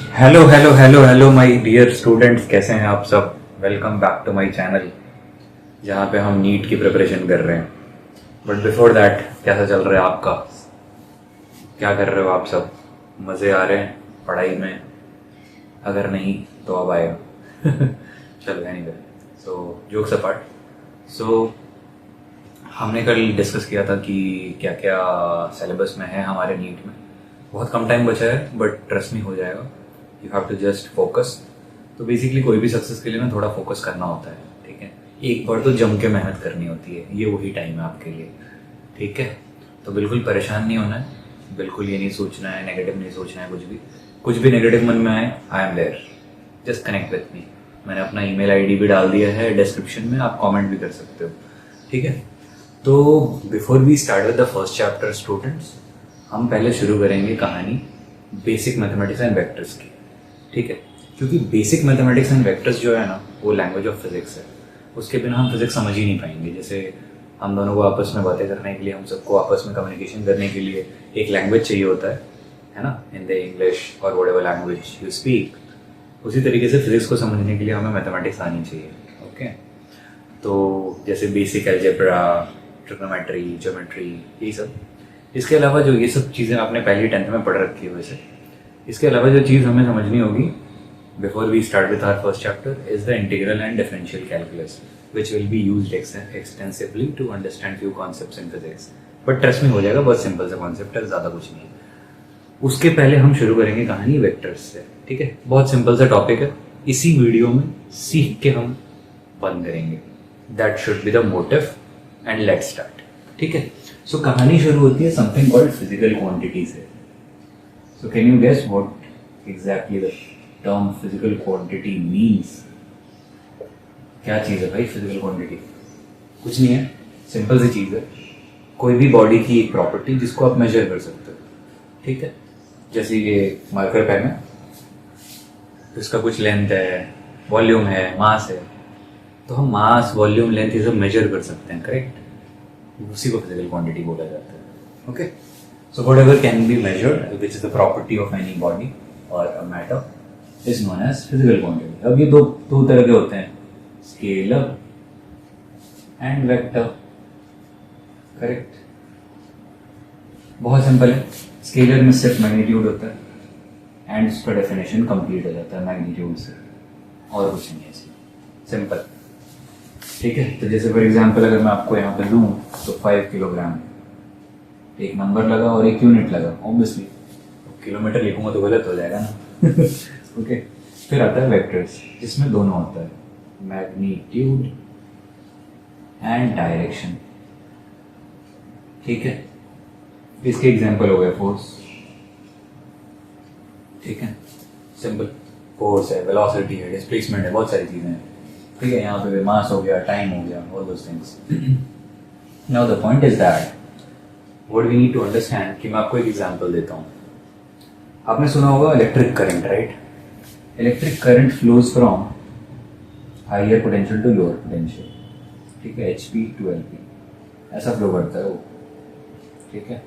Hello hello hello hello my dear students, कैसे हैं आप सब। Welcome back to my channel जहाँ पे हम नीट की प्रिपरेशन कर रहे हैं। बट बिफोर दैट, कैसा चल रहा है आपका? क्या कर रहे हो आप सब? मज़े आ रहे हैं पढ़ाई में? अगर नहीं तो अब आएगा। चलो एनीवे, सो जोक्स अपार्ट। सो हमने कल डिस्कस किया था कि क्या क्या सिलेबस में है हमारे नीट में। बहुत कम टाइम बचा है बट ट्रस्ट में हो जाएगा। You have to just focus. तो बेसिकली कोई भी सक्सेस के लिए ना थोड़ा फोकस करना होता है, ठीक है। एक बार तो जम के मेहनत करनी होती है, ये वही टाइम है आपके लिए, ठीक है। तो बिल्कुल परेशान नहीं होना है, बिल्कुल ये नहीं सोचना है, नेगेटिव नहीं सोचना है। कुछ भी नेगेटिव मन में आए, I am there, just connect with me. मैंने अपना ईमेल आईडी भी डाल दिया है डिस्क्रिप्शन में, आप कमेंट भी कर सकते हो, ठीक है। तो before we start with the first chapter students, हम पहले शुरू करेंगे कहानी बेसिक मैथमेटिक्स एंड वेक्टर्स की, ठीक है। क्योंकि बेसिक मैथमेटिक्स एंड वेक्टर्स जो है ना, वो लैंग्वेज ऑफ फिजिक्स है। उसके बिना हम फिजिक्स समझ ही नहीं पाएंगे। जैसे हम दोनों को आपस में बातें करने के लिए, हम सबको आपस में कम्युनिकेशन करने के लिए एक लैंग्वेज चाहिए होता है ना, हिंदी, इंग्लिश और व्हाटएवर लैंग्वेज यू स्पीक। उसी तरीके से फिजिक्स को समझने के लिए हमें मैथमेटिक्स आनी चाहिए, ओके। तो जैसे बेसिक अलजेब्रा, ट्रिग्नोमेट्री, ज्योमेट्री, यही सब। इसके अलावा जो ये सब चीज़ें आपने पहली 10th में पढ़ रखी है वैसे, इसके अलावा जो चीज़ हमें समझनी होगी before we start with our first chapter is the integral and differential calculus, which will be used extensively to understand few concepts in physics. But trust में हो जाएगा, बहुत सिंपल सा कॉन्सेप्ट है, ज़्यादा कुछ नहीं है। उसके पहले हम शुरू करेंगे कहानी वेक्टर्स से, ठीक है। बहुत सिंपल सा टॉपिक है, इसी वीडियो में सीख के हम बंद करेंगे। That should be the motive and let's start, ठीक है। सो कहानी शुरू होती है समथिंग कॉल्ड फिजिकल क्वांटिटी से। So can you guess what exactly the term physical quantity means? क्या चीज़ है भाई फिजिकल क्वांटिटी? कुछ नहीं है, सिंपल सी चीज़ है। कोई भी बॉडी की एक प्रॉपर्टी जिसको आप मेजर कर सकते हो, ठीक है। जैसे ये मार्कर पेन है, इसका कुछ लेंथ है, वॉल्यूम है, मास है। तो हम मास, वॉल्यूम, लेंथ ये सब मेजर कर सकते हैं, करेक्ट। उसी को फिजिकल क्वांटिटी बोला जाता है, okay. So whatever can be measured, which is the property of any body or a matter, is known as physical quantity. अब ये दो तरह के होते हैं, scalar and vector, करेक्ट। बहुत सिंपल है। स्केलर में सिर्फ मैग्नीट्यूड होता है एंड उसका डेफिनेशन कंप्लीट हो जाता है मैग्नीट्यूड से, और कुछ नहीं है इसमें, सिंपल, ठीक है। तो जैसे फॉर एग्जाम्पल अगर मैं आपको यहाँ पे लूँ तो 5 किलोग्राम, एक नंबर लगा और एक यूनिट लगा, ऑब्वियसली किलोमीटर लिखूंगा तो गलत हो जाएगा ना। ओके। फिर आता है वेक्टर्स, जिसमें दोनों होता है, मैग्नीट्यूड एंड डायरेक्शन, ठीक है। इसके एग्जांपल हो गए फोर्स, ठीक है, सिंपल। फोर्स है, वेलोसिटी है, डिस्प्लेसमेंट है, बहुत सारी चीजें हैं, ठीक है। यहाँ पे मास हो गया, टाइम हो गया, all those things. Now the point is that what we need to understand, कि मैं आपको एक एग्जांपल देता हूँ। आपने सुना होगा electric current, right. Electric current flows from higher potential to lower potential, ठीक है, HP टू LP, ऐसा फ्लो करता है वो, ठीक है,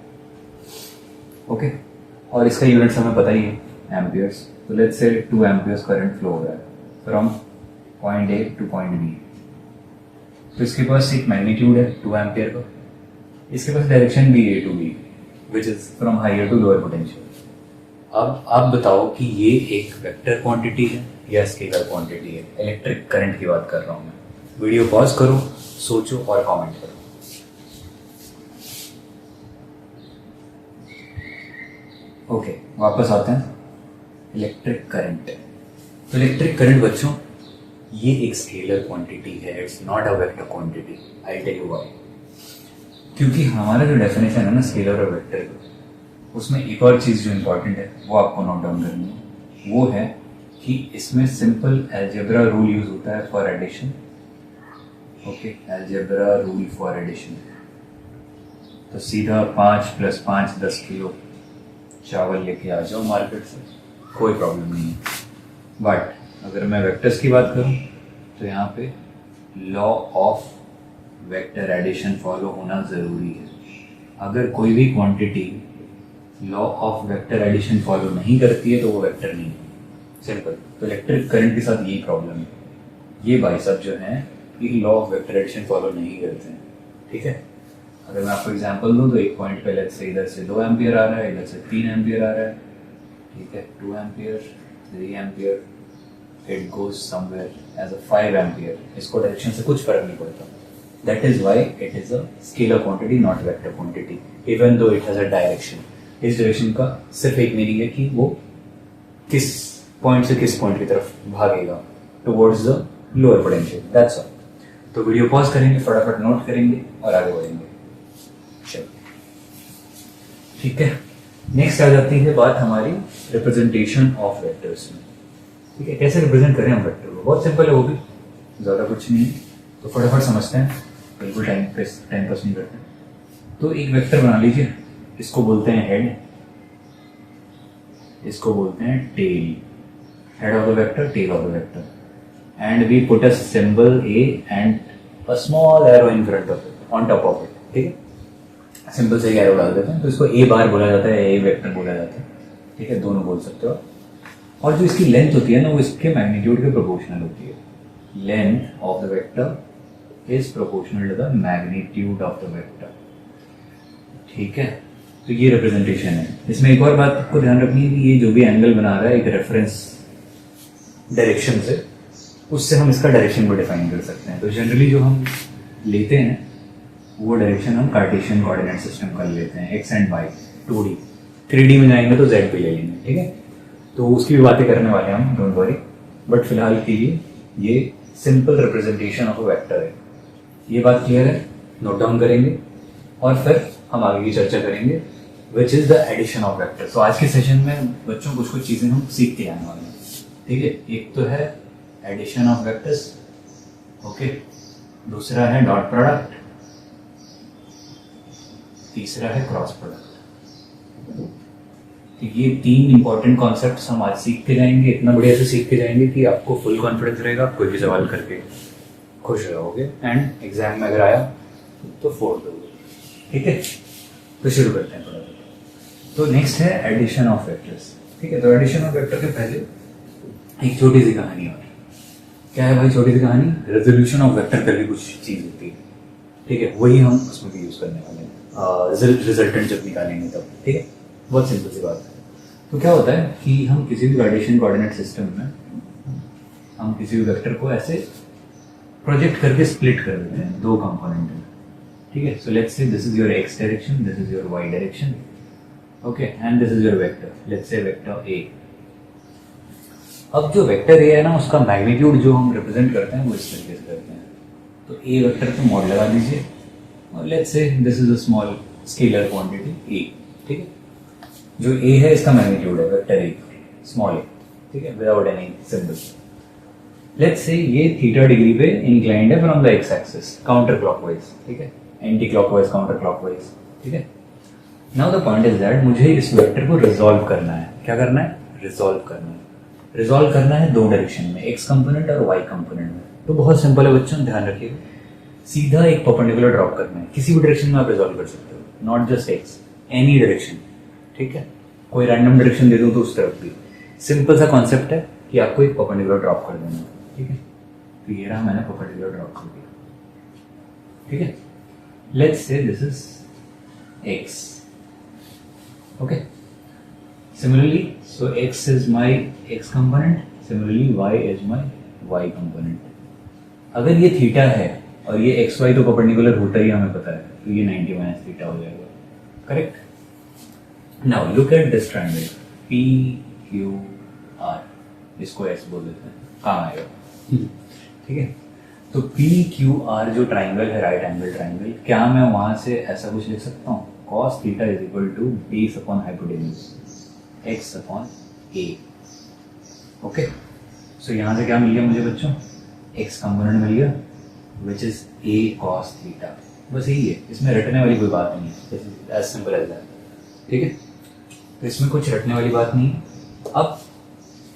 ओके। और इसका यूनिट्स हमें पता ही है, एम्पियर्स। तो let's say 2 amperes current flow हो रहा है from point A two point B। तो इसके पास एक मैग्नीट्यूड है 2 एम्पियर का, इसके पास डायरेक्शन भी A to B, which is from higher to lower potential. अब आप बताओ कि ये एक वेक्टर क्वांटिटी है या स्केलर क्वांटिटी है? इलेक्ट्रिक करंट की बात कर रहा हूं मैं। वीडियो पॉज करो, सोचो और कमेंट करो। ओके, वापस आते हैं इलेक्ट्रिक करंट। तो इलेक्ट्रिक करंट बच्चों, ये एक स्केलर क्वांटिटी है, it's not a vector quantity. I tell you why. क्योंकि हमारा जो डेफिनेशन है ना स्केलर और वेक्टर का, उसमें एक और चीज़ जो इम्पोर्टेंट है वो आपको नोट डाउन करनी है। वो है कि इसमें सिंपल अलजेब्रा रूल यूज होता है for addition, okay, algebra rule for addition. तो सीधा 5 + 5 10 किलो चावल लेके आ जाओ मार्केट से, कोई प्रॉब्लम नहीं है। बट अगर मैं वेक्टर्स की बात करूँ तो यहाँ पे law of vector addition follow होना ज़रूरी है। अगर कोई भी quantity law of vector addition follow नहीं करती है तो वो वेक्टर नहीं है, सिंपल। तो इलेक्ट्रिक करंट के साथ यही प्रॉब्लम है, ये भाई साहब जो हैं ये law of vector addition follow नहीं करते हैं, ठीक है। अगर मैं आपको एग्जांपल दूं तो एक पॉइंट पे लेट्स से इधर से 2 एम्पियर आ रहा है, इधर से 3 एम्पियर आ रहा है, ठीक है, 2 ampere 3 ampere, it goes somewhere as a 5 ampere, इसको डायरेक्शन से कुछ फर्क नहीं पड़ता। That is why it is a scalar quantity not vector quantity even though it has a direction. इस डायरेक्शन का सिर्फ एक मीनिंग है कि वो किस पॉइंट से किस पॉइंट की तरफ भागेगा, towards the lower potential, that's all. तो वीडियो पॉज करेंगे, फटाफट नोट करेंगे और आगे बढ़ेंगे। चलो ठीक है, नेक्स्ट आ जाती है बात हमारी रिप्रेजेंटेशन ऑफ वेक्टर्स में, ठीक है। कैसे रिप्रेजेंट करें हम वेक्टर को, बहुत सिंपल है वो भी, ज़्यादा कुछ नहीं है। तो फटाफट समझते हैं, बिल्कुल टाइम पास नहीं करते। तो एक वेक्टर बना लीजिए, इसको बोलते हैं हेड, इसको बोलते हैं tail, head of the vector, tail of the vector, and we put a symbol A and a small arrow in front of it, on top of it, ठीक है। सिंपल से एक एरो डाल देते हैं, तो इसको ए बार बोला जाता है, ए वेक्टर बोला जाता है, ठीक है, दोनों बोल सकते हो। और जो इसकी लेंथ होती है ना, वो इसके मैग्नीट्यूड के प्रोपोर्शनल होती है। Length of the vector is proportional to the magnitude of the vector, ठीक है। तो ये रिप्रेजेंटेशन है। इसमें एक और बात आपको ध्यान रखनी है कि ये जो भी एंगल बना रहा है एक रेफरेंस डायरेक्शन से, उससे हम इसका डायरेक्शन को डिफाइन कर सकते हैं। तो जनरली जो हम लेते हैं वो डायरेक्शन हम कार्टेशियन कोऑर्डिनेट सिस्टम कर लेते हैं, x and Y, 2D। 3D में जाएंगे तो जेड पे ले लेंगे, ठीक है। तो उसकी भी बातें करने वाले हैं हम, डोंट वरी। बट फिलहाल के लिए ये simple representation of a vector है। ये बात क्लियर है, नोट डाउन करेंगे और फिर हम आगे की चर्चा करेंगे, which is the addition of vector. तो आज के सेशन में बच्चों कुछ कुछ चीज़ें हम सीख के आने वाले हैं, ठीक है। एक तो है एडिशन ऑफ वेक्टर्स, ओके, दूसरा है डॉट प्रोडक्ट, तीसरा है क्रॉस प्रोडक्ट। तो ये 3 इंपॉर्टेंट कॉन्सेप्ट्स हम आज सीख के जाएंगे, इतना बढ़िया से सीख के जाएंगे कि आपको फुल कॉन्फिडेंस रहेगा, आप कोई भी सवाल करके खुश रहोगे एंड एग्जाम में अगर आया तो 4 दोगे, ठीक है। तो शुरू करते हैं थोड़ा। तो नेक्स्ट है एडिशन ऑफ वेक्टर्स, ठीक है। तो एडिशन ऑफ वेक्टर के पहले एक छोटी सी कहानी और, क्या है भाई छोटी सी कहानी, रेजोल्यूशन ऑफ वेक्टर करके कुछ चीज़ होती है, ठीक है। वही हम उसमें भी यूज़ करने वाले हैं रिजल्टेंट जब निकालेंगे तब, ठीक है। बहुत सिंपल सी बात है। तो क्या होता है कि हम किसी भी कार्टेशियन कोऑर्डिनेट सिस्टम में हम किसी भी वेक्टर को ऐसे प्रोजेक्ट करके स्प्लिट कर देते हैं 2 कंपोनेंट में, ठीक है। So let's say this is your x direction, this is your y direction, okay, and this is your vector, let's say vector A. अब जो वेक्टर ए है ना, उसका मैग्नीट्यूड जो हम रिप्रेजेंट करते हैं वो इस तरीके से करते हैं। तो ए वेक्टर पे मॉड लगा दीजिए और let's say this is a small scalar quantity A, ठीक है। जो ए है इसका मैग्नीट्यूड है वेक्टर ए, स्मॉल ए, ठीक है, without any symbol. Let's say ये थीटा डिग्री पे इंक्लाइंड है from the x axis, counter clockwise, ठीक है, एंटी क्लॉकवाइज, काउंटर क्लॉकवाइज, ठीक है। Now the point is that मुझे इस वेक्टर को रिजॉल्व करना है। क्या करना है? रिजॉल्व करना है। रिजॉल्व करना है 2 डायरेक्शन में, एक्स कंपोनेंट और वाई कंपोनेंट में। तो बहुत सिंपल है बच्चों, ध्यान रखिएगा। सीधा एक परपेंडिकुलर ड्रॉप करना है, किसी भी डायरेक्शन में आप रिजॉल्व कर सकते हो, not just x, any direction, ठीक है। कोई रैंडम डायरेक्शन दे दूं तो उस तरफ भी। सिंपल सा कॉन्सेप्ट है कि आपको एक परपेंडिकुलर ड्रॉप कर देना है, ठीक है। तो ये रहा, मैंने परपेंडिकुलर ड्रॉप कर दिया, ठीक है। Let's say this is x, okay. Similarly so x is my x component, similarly y is my y component. अगर ये थीटा है और ये एक्स वाई तो परपेंडिकुलर होता ही हमें पता है, तो ये 90 माइनस थीटा हो जाएगा, correct. Now look at this triangle P Q R, इसको एस बोल देते हैं, काम आएगा, ठीक है। तो पी क्यू आर जो ट्रायंगल है, राइट एंगल ट्रायंगल, क्या मैं वहां से ऐसा कुछ लिख सकता हूँ? cos theta is equal to base upon hypotenuse x upon a, okay. So यहाँ से क्या मिल गया मुझे बच्चों? x कंपोनेंट मिल गया which is a cos theta. बस यही है, इसमें रटने वाली कोई बात नहीं है, एज सिंपल एज दैट, ठीक है। तो इसमें कुछ रटने वाली बात नहीं है। अब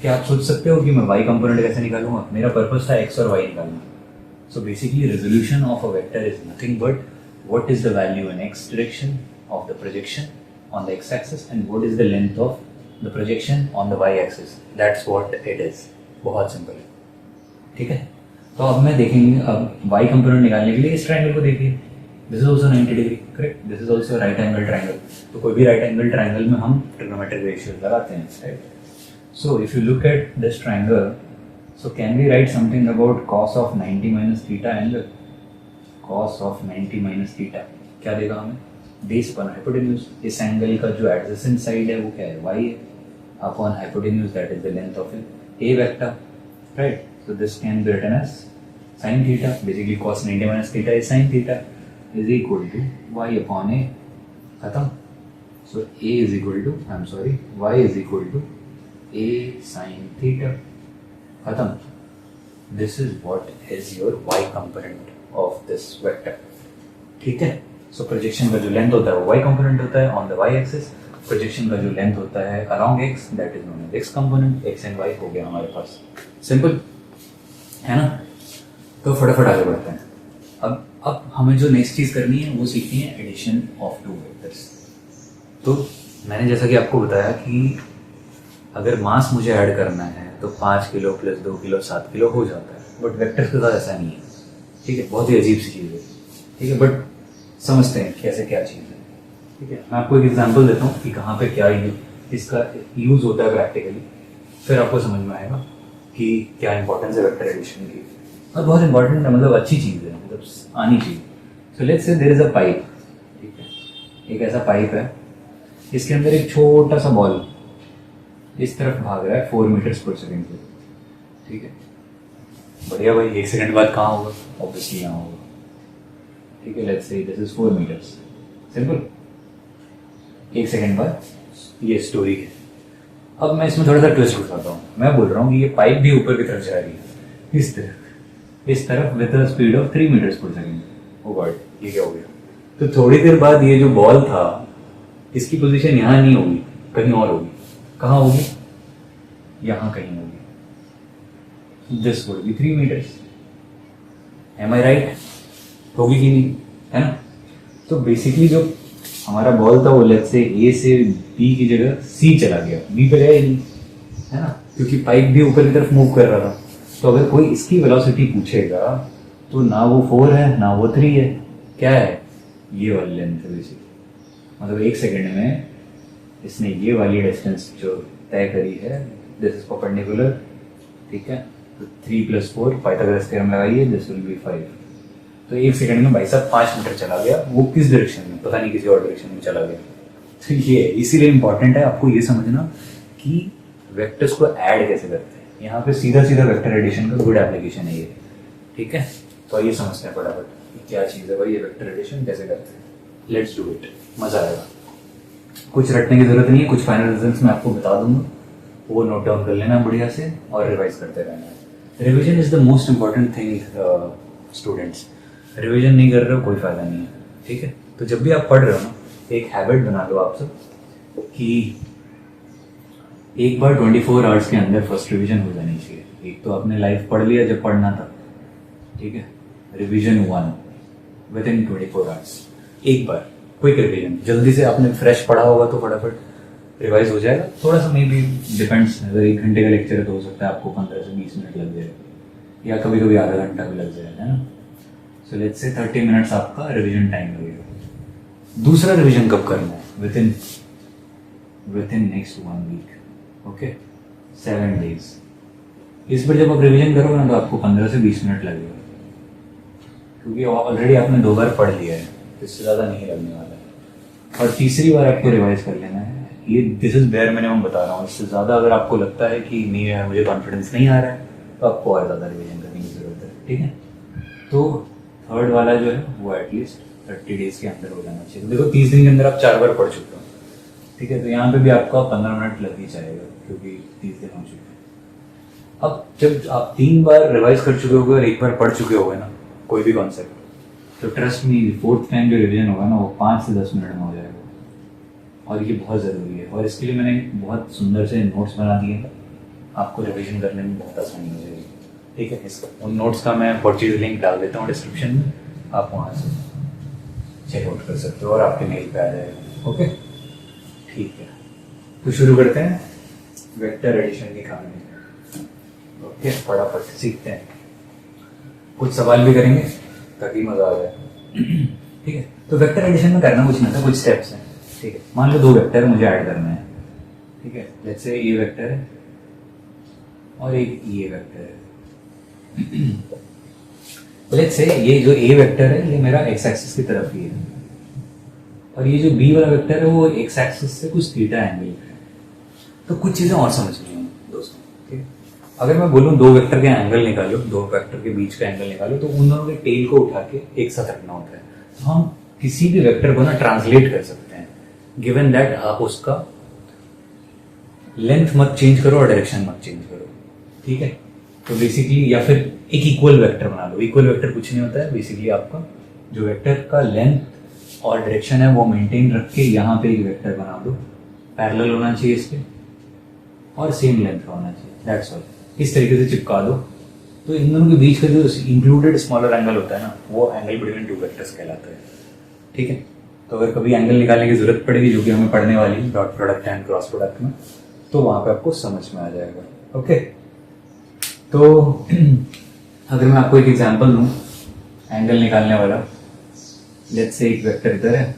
क्या आप सोच सकते हो कि मैं y कंपोनेंट कैसे निकालूंगा? मेरा पर्पस था x और y निकालना। So basically resolution of a vector is nothing but what is the value in x direction of the projection on the x axis and what is the length of the projection on the y axis, that's what it is. बहुत simple है, ठीक है। तो अब मैं देखेंगे, अब Y component निकालने के लिए इस ट्राइंगल को देखिए, this is also 90 degree, correct, this is also right angle triangle. तो कोई भी राइट एंगल ट्राइंगल में हम ट्रिग्नोमेट्रिक रेशियोज लगाते हैं, right. So if you look at this triangle, so can we write something about cos of 90 minus theta angle? Cos of 90 minus theta क्या देगा हमें? बेस पर हाइपोटेन्यूज, इस एंगल का जो एडजेसेंट साइड है वो क्या है? y है, upon hypotenuse that is the length of a vector, right. So this can be written as sin theta, basically cos 90 minus theta is sin theta is equal to y upon a, खत्म। so a is equal to, I'm sorry, y is equal to a sin theta, खत्म। This is what is your y component of this vector, ठीक है। सो projection का जो length होता है वो y component होता है on the y axis, projection का जो लेंथ होता है along x, that is known as x component, x and y हो गया हमारे पास, सिंपल है ना। तो फटाफट आगे बढ़ते हैं। अब हमें जो नेक्स्ट चीज करनी है वो सीखनी है एडिशन ऑफ टू वेक्टर्स। तो मैंने जैसा कि आपको बताया कि अगर मास मुझे ऐड करना है तो 5 किलो प्लस 2 किलो 7 किलो हो जाता है, बट वेक्टर्स के साथ ऐसा नहीं है, ठीक है। बहुत ही अजीब सी चीज़ है, ठीक है, बट समझते हैं कैसे क्या चीज़ है, ठीक है। मैं आपको एक एग्जांपल देता हूँ कि कहाँ पे क्या इसका यूज़ होता है प्रैक्टिकली, फिर आपको समझ में आएगा कि क्या इंपॉर्टेंस है वेक्टर एडिशन की। और बहुत इंपॉर्टेंट है, मतलब अच्छी चीज़ है, मतलब आनी चाहिए। So let's say there is a pipe, ठीक है, एक ऐसा पाइप है, इसके अंदर एक छोटा सा बॉल इस तरफ भाग रहा है 4 मीटर्स पर सेकेंड पे, ठीक है। बढ़िया भाई, 1 सेकंड बाद कहाँ होगा? ऑब्वियसली यहाँ होगा, ठीक है। Let's say this is 4 metres, simple. 1 second बाद ये स्टोरी है। अब मैं इसमें थोड़ा सा ट्विस्ट उठाता हूँ, मैं बोल रहा हूँ कि ये पाइप भी ऊपर की तरफ जा रही है, इस तरफ with a speed of 3 metres per second. Oh God, ये क्या हो गया? तो थोड़ी देर बाद ये जो बॉल था इसकी पोजीशन यहाँ नहीं होगी, कहीं और होगी। कहाँ होगी? यहाँ कहीं होगी। This would be 3 metres, am I right? होगी कि नहीं, है ना। तो बेसिकली जो हमारा बॉल था वो लेट्स से ए से बी की जगह सी चला गया, बी पे गया ही नहीं, है ना, क्योंकि पाइप भी ऊपर की तरफ मूव कर रहा था। तो अगर कोई इसकी वेलोसिटी पूछेगा तो ना वो 4 है ना वो 3 है, क्या है? ये वाली लेंथ है बेसिकली। मतलब 1 सेकंड में इसने ये वाली डिस्टेंस जो तय करी है, दिस इज परपेंडिकुलर, ठीक है। तो 3 + 4 पाइथागोरस थ्योरम लगाइए, दिस विल बी 5। तो 1 सेकंड में भाई साहब 5 मीटर चला गया। वो किस डायरेक्शन में? पता नहीं, किसी और डायरेक्शन में चला गया। तो ये इसीलिए इंपॉर्टेंट है आपको ये समझना कि वेक्टर्स को ऐड कैसे करते हैं। यहाँ पे सीधा सीधा वेक्टर एडिशन का गुड एप्लीकेशन है ये, ठीक है। तो ये समझते हैं फटाफट क्या चीज़ है भाई ये वेक्टर एडिशन कैसे करते हैं। लेट्स डू इट, मजा आएगा। कुछ रटने की जरूरत नहीं है, कुछ फाइनल रिजल्ट्स मैं आपको बता दूंगा, वो नोट डाउन कर लेना बढ़िया से और रिवाइज करते रहना है। Revision is the most important thing students. Revision नहीं कर रहे हो कोई फायदा नहीं है, ठीक है। तो जब भी आप पढ़ रहे हो ना, एक हैबिट बना लो आप सब कि एक बार 24 आवर्स के अंदर फर्स्ट रिवीजन हो जानी चाहिए। एक तो आपने लाइव पढ़ लिया जब पढ़ना था, ठीक है। रिवीजन 1 विद इन 24 आवर्स, एक बार क्विक रिवीजन। जल्दी से आपने फ्रेश पढ़ा होगा तो फटाफट रिवाइज हो जाएगा। थोड़ा सा मे बी डिपेंड्स, अगर 1 घंटे का लेक्चर है तो हो सकता है आपको 15 से 20 मिनट लग जाए, या कभी कभी आधा घंटा भी लग जाएगा, है ना। सो लेट्स से 30 मिनट्स आपका रिवीजन टाइम लगेगा। दूसरा रिवीजन कब करना है? Within next 1 week, okay, 7 days. इस पर जब आप रिवीजन करोगे ना तो आपको 15 से 20 मिनट लगेगा, क्योंकि ऑलरेडी आपने 2 बार पढ़ लिया है, इससे ज़्यादा नहीं लगने वाला है। और तीसरी बार आपको रिवाइज कर लेना है। ये दिस इज बेयर मिनिमम बता रहा हूँ। इससे ज़्यादा अगर आपको लगता है कि नहीं है, मुझे कॉन्फिडेंस नहीं आ रहा है, तो आपको और ज़्यादा रिवीजन करने की ज़रूरत है, ठीक है। तो थर्ड वाला जो है वो एटलीस्ट 30 डेज के अंदर हो जाना चाहिए। तो देखो 30 दिन के अंदर आप 4 बार पढ़ चुके हो, ठीक है। तो यहाँ पे भी आपका 15 मिनट लग ही जाएगा, क्योंकि 30 दिन हो चुके हैं। अब जब आप 3 बार रिवाइज कर चुके होगे और 1 बार पढ़ चुके होगे ना कोई भी कॉन्सेप्ट, तो ट्रस्ट मी, 4th टाइम जो रिवीजन होगा ना वो 5 से 10 मिनट में हो जाएगा। और ये बहुत ज़रूरी है, और इसके लिए मैंने बहुत सुंदर से नोट्स बना दिए हैं, आपको रिवीजन करने में बहुत आसानी हो जाएगी, ठीक है। इसका उन नोट्स का मैं परचेज लिंक डाल देता हूँ डिस्क्रिप्शन में, आप वहाँ से चेकआउट कर सकते हो और आपके मेल पे आ जाएगा, ओके, ठीक है। तो शुरू करते हैं वेक्टर एडिशन की कहानी। ओके, फटाफट सीखते हैं, कुछ सवाल भी करेंगे ताकि मजा आ जाए। ठीक है, तो वेक्टर एडिशन में करना कुछ नहीं था, कुछ स्टेप्स हैं। ठीक है, मान लो दो वेक्टर मुझे ऐड करना है। ठीक है, लेट्स से ये वेक्टर है और एक ये वेक्टर है। लेट्स से ये जो ए वेक्टर है ये मेरा एक्स एक्सिस की तरफ ही है, और ये जो बी वाला वेक्टर है वो एक्स एक्सिस से कुछ थीटा एंगल है। तो कुछ चीजें और समझनी है दोस्तों। ठीक है, अगर मैं बोलूँ दो वेक्टर के एंगल निकालो, दो वेक्टर के बीच का एंगल निकालो, तो उन दोनों के टेल को उठा के एक साथ रखना होता है। तो हम किसी भी वेक्टर को ना ट्रांसलेट कर सकते हैं, गिवन दैट आप उसका लेंथ मत चेंज करो और डायरेक्शन मत चेंज करो। ठीक है, तो बेसिकली या फिर एक इक्वल वेक्टर बना लो। इक्वल वेक्टर कुछ नहीं होता है, बेसिकली आपका जो वेक्टर का लेंथ और डायरेक्शन है वो मेंटेन रख के यहाँ पे एक वेक्टर बना दो, पैरेलल होना चाहिए इसके और सेम लेंथ का होना चाहिए, दैट्स ऑल। इस तरीके से चिपका दो, तो इन दोनों के बीच का जो इंक्लूडेड स्मॉलर एंगल होता है ना, वो एंगल बिटवीन टू वेक्टर्स कहलाता है। ठीक है, तो अगर कभी एंगल निकालने की जरूरत पड़ेगी, जो कि हमें पढ़ने वाली है dot product and cross product में, तो वहां पे आपको समझ में आ जाएगा। ओके, तो अगर मैं आपको एक एग्जांपल दूं एंगल निकालने वाला, लेट्स से एक वेक्टर इधर है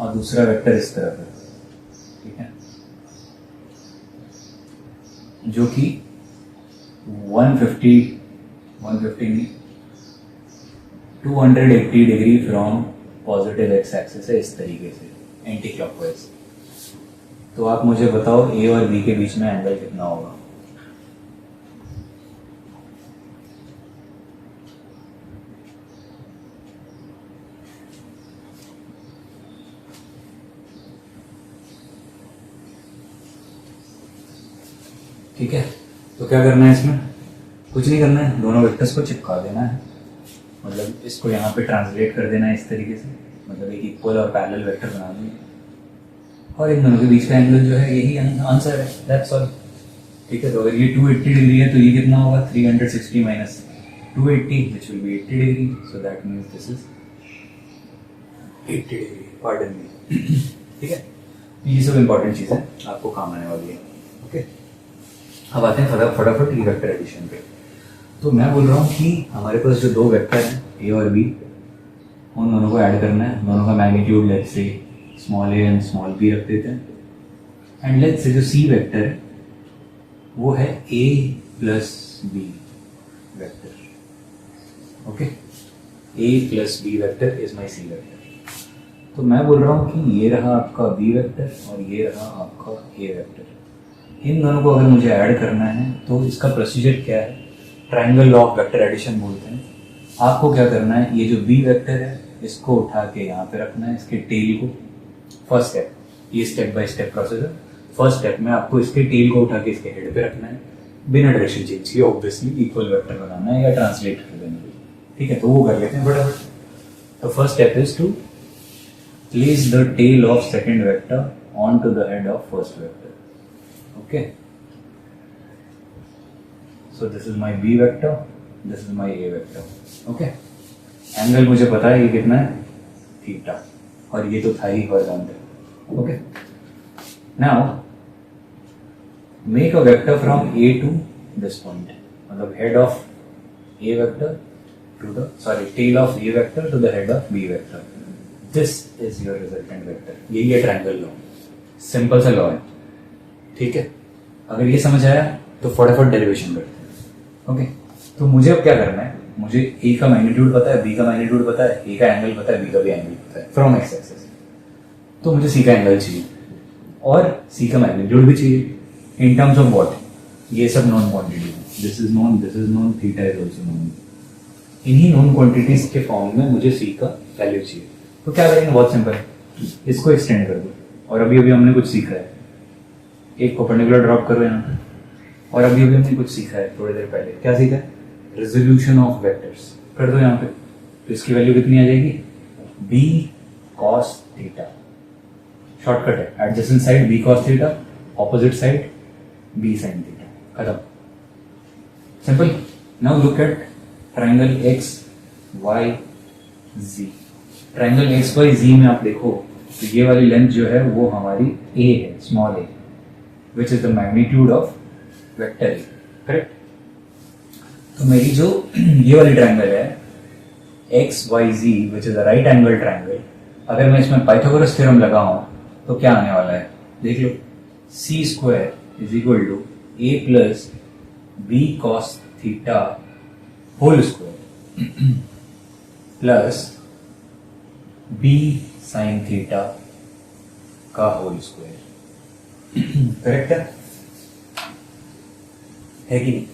और दूसरा वेक्टर इस तरफ है। ठीक है, जो कि 280 degree from positive x axis है, इस तरीके से एंटी क्लॉकवाइज। तो आप मुझे बताओ ए और बी के बीच में एंगल कितना होगा? ठीक है, तो क्या करना है इसमें? कुछ नहीं करना है, दोनों वेक्टर्स को चिपका देना है, मतलब इसको यहाँ पे ट्रांसलेट कर देना है इस तरीके से, मतलब एक इक्वल और पैरेलल वेक्टर बना देंगे और इन दोनों के बीच का एंगल जो है यही आंसर है, दैट्स ऑल। ठीक है, तो अगर ये 280 डिग्री है तो ये कितना होगा? 360 minus 280 which will be 80 degree, so that means this is 80 degree, pardon me। ठीक है, ये सब इंपॉर्टेंट चीज़ है, आपको काम आने वाली है। ओके, अब आते हैं फटाफट ये वेक्टर एडिशन पे। तो मैं बोल रहा हूँ कि हमारे पास जो दो वेक्टर हैं ए और बी, उन दोनों को ऐड करना है। दोनों का magnitude let's say small A and small B रख देते हैं, एंड लेट्स से जो सी वेक्टर है वो है A plus B vector. Okay, A plus B vector is my C vector. तो मैं बोल रहा हूँ कि ये रहा आपका बी वेक्टर और ये रहा आपका ए वेक्टर। इन दोनों को अगर मुझे ऐड करना है तो इसका प्रोसीजर क्या है? Triangle law of vector addition बोलते हैं। आपको क्या करना है, ये जो बी वेक्टर है इसको उठा के यहाँ पे रखना है, इसके टेल को। फर्स्ट स्टेप, ये स्टेप बाय स्टेप प्रोसेस है। फर्स्ट स्टेप में आपको इसके टेल को उठा के इसके हेड पे रखना है, बिना डायरेक्शन चेंज किए, ऑब्वियसली इक्वल वेक्टर बनाना है या ट्रांसलेट कर देना है। ठीक है, तो वो कर लेते हैं फटाफट। तो first step is to place the tail of second vector on to the head of first vector. Okay, so this is my B vector, this is my A vector. Okay, angle मुझे पता है ये कितना है, theta, और ये तो था ही horizontal. Okay, now make a vector from A to this point, मतलब head of A vector to the tail of A vector to the head of B vector. This is your resultant vector. यही है triangle law, simple सा law है। ठीक है, अगर ये समझ आया तो फटाफट डेरिवेशन करते हैं। ओके, तो मुझे अब क्या करना है, मुझे ए का मैग्नीट्यूड पता है, बी का मैग्नीट्यूड पता है, ए का एंगल पता है, बी का भी एंगल पता है फ्रॉम एक्स एक्सिस। तो मुझे सी का एंगल चाहिए और सी का मैग्नीट्यूड भी चाहिए। In terms of what? ये सब non quantity, this is non, theta is also known. इन्हीं नॉन क्वांटिटीज के फॉर्म में मुझे सी का वैल्यू चाहिए। तो क्या करेंगे, बहुत सिंपल, इसको एक्सटेंड कर दो। और अभी अभी हमने कुछ सीखा है, एक परपेंडिकुलर ड्रॉप करो यहाँ पे, और अभी अभी हमने कुछ सीखा है थोड़ी देर पहले। क्या सीखा है? Resolution of vectors. कर दो यहाँ पे, तो इसकी वैल्यू कितनी आ जाएगी? B cos theta. शॉर्टकट है, adjacent side B cos theta, opposite side B sine theta, खत्म, simple. Now look at triangle X Y Z. Triangle X Y Z में आप देखो तो ये वाली लेंथ जो है वो हमारी ए है, small A, which is the magnitude of vector A, correct. तो मेरी जो ये वाली ट्रायंगल है x Y z which is a right angle triangle, अगर मैं इसमें पाइथागोरस थ्योरम लगाऊं तो क्या आने वाला है, देख लो, C square is equal to A plus B cos theta whole square plus B sine theta का होल स्क्वायर। करेक्ट है कि नहीं?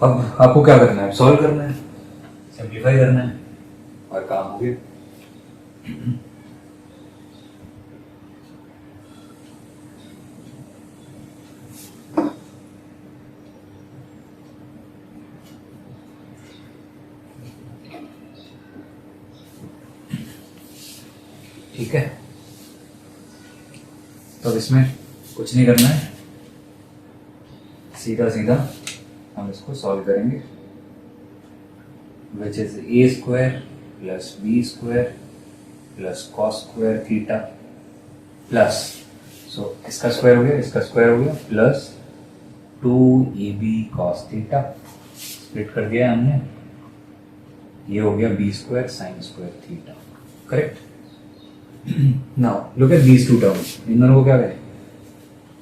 अब आपको क्या करना है, सॉल्व करना है, सिंप्लीफाई करना है और काम हो गया। ठीक है, तो इसमें कुछ नहीं करना है, सीधा सीधा हम इसको सॉल्व करेंगे, which is A square plus B square plus cos square theta plus, so इसका स्क्वायर हो गया, इसका स्क्वायर हो गया, plus 2ab cos theta, split कर दिया हमने, ये हो गया B square sine square theta. Correct. Now look at these two terms, इन दोनों को क्या करें,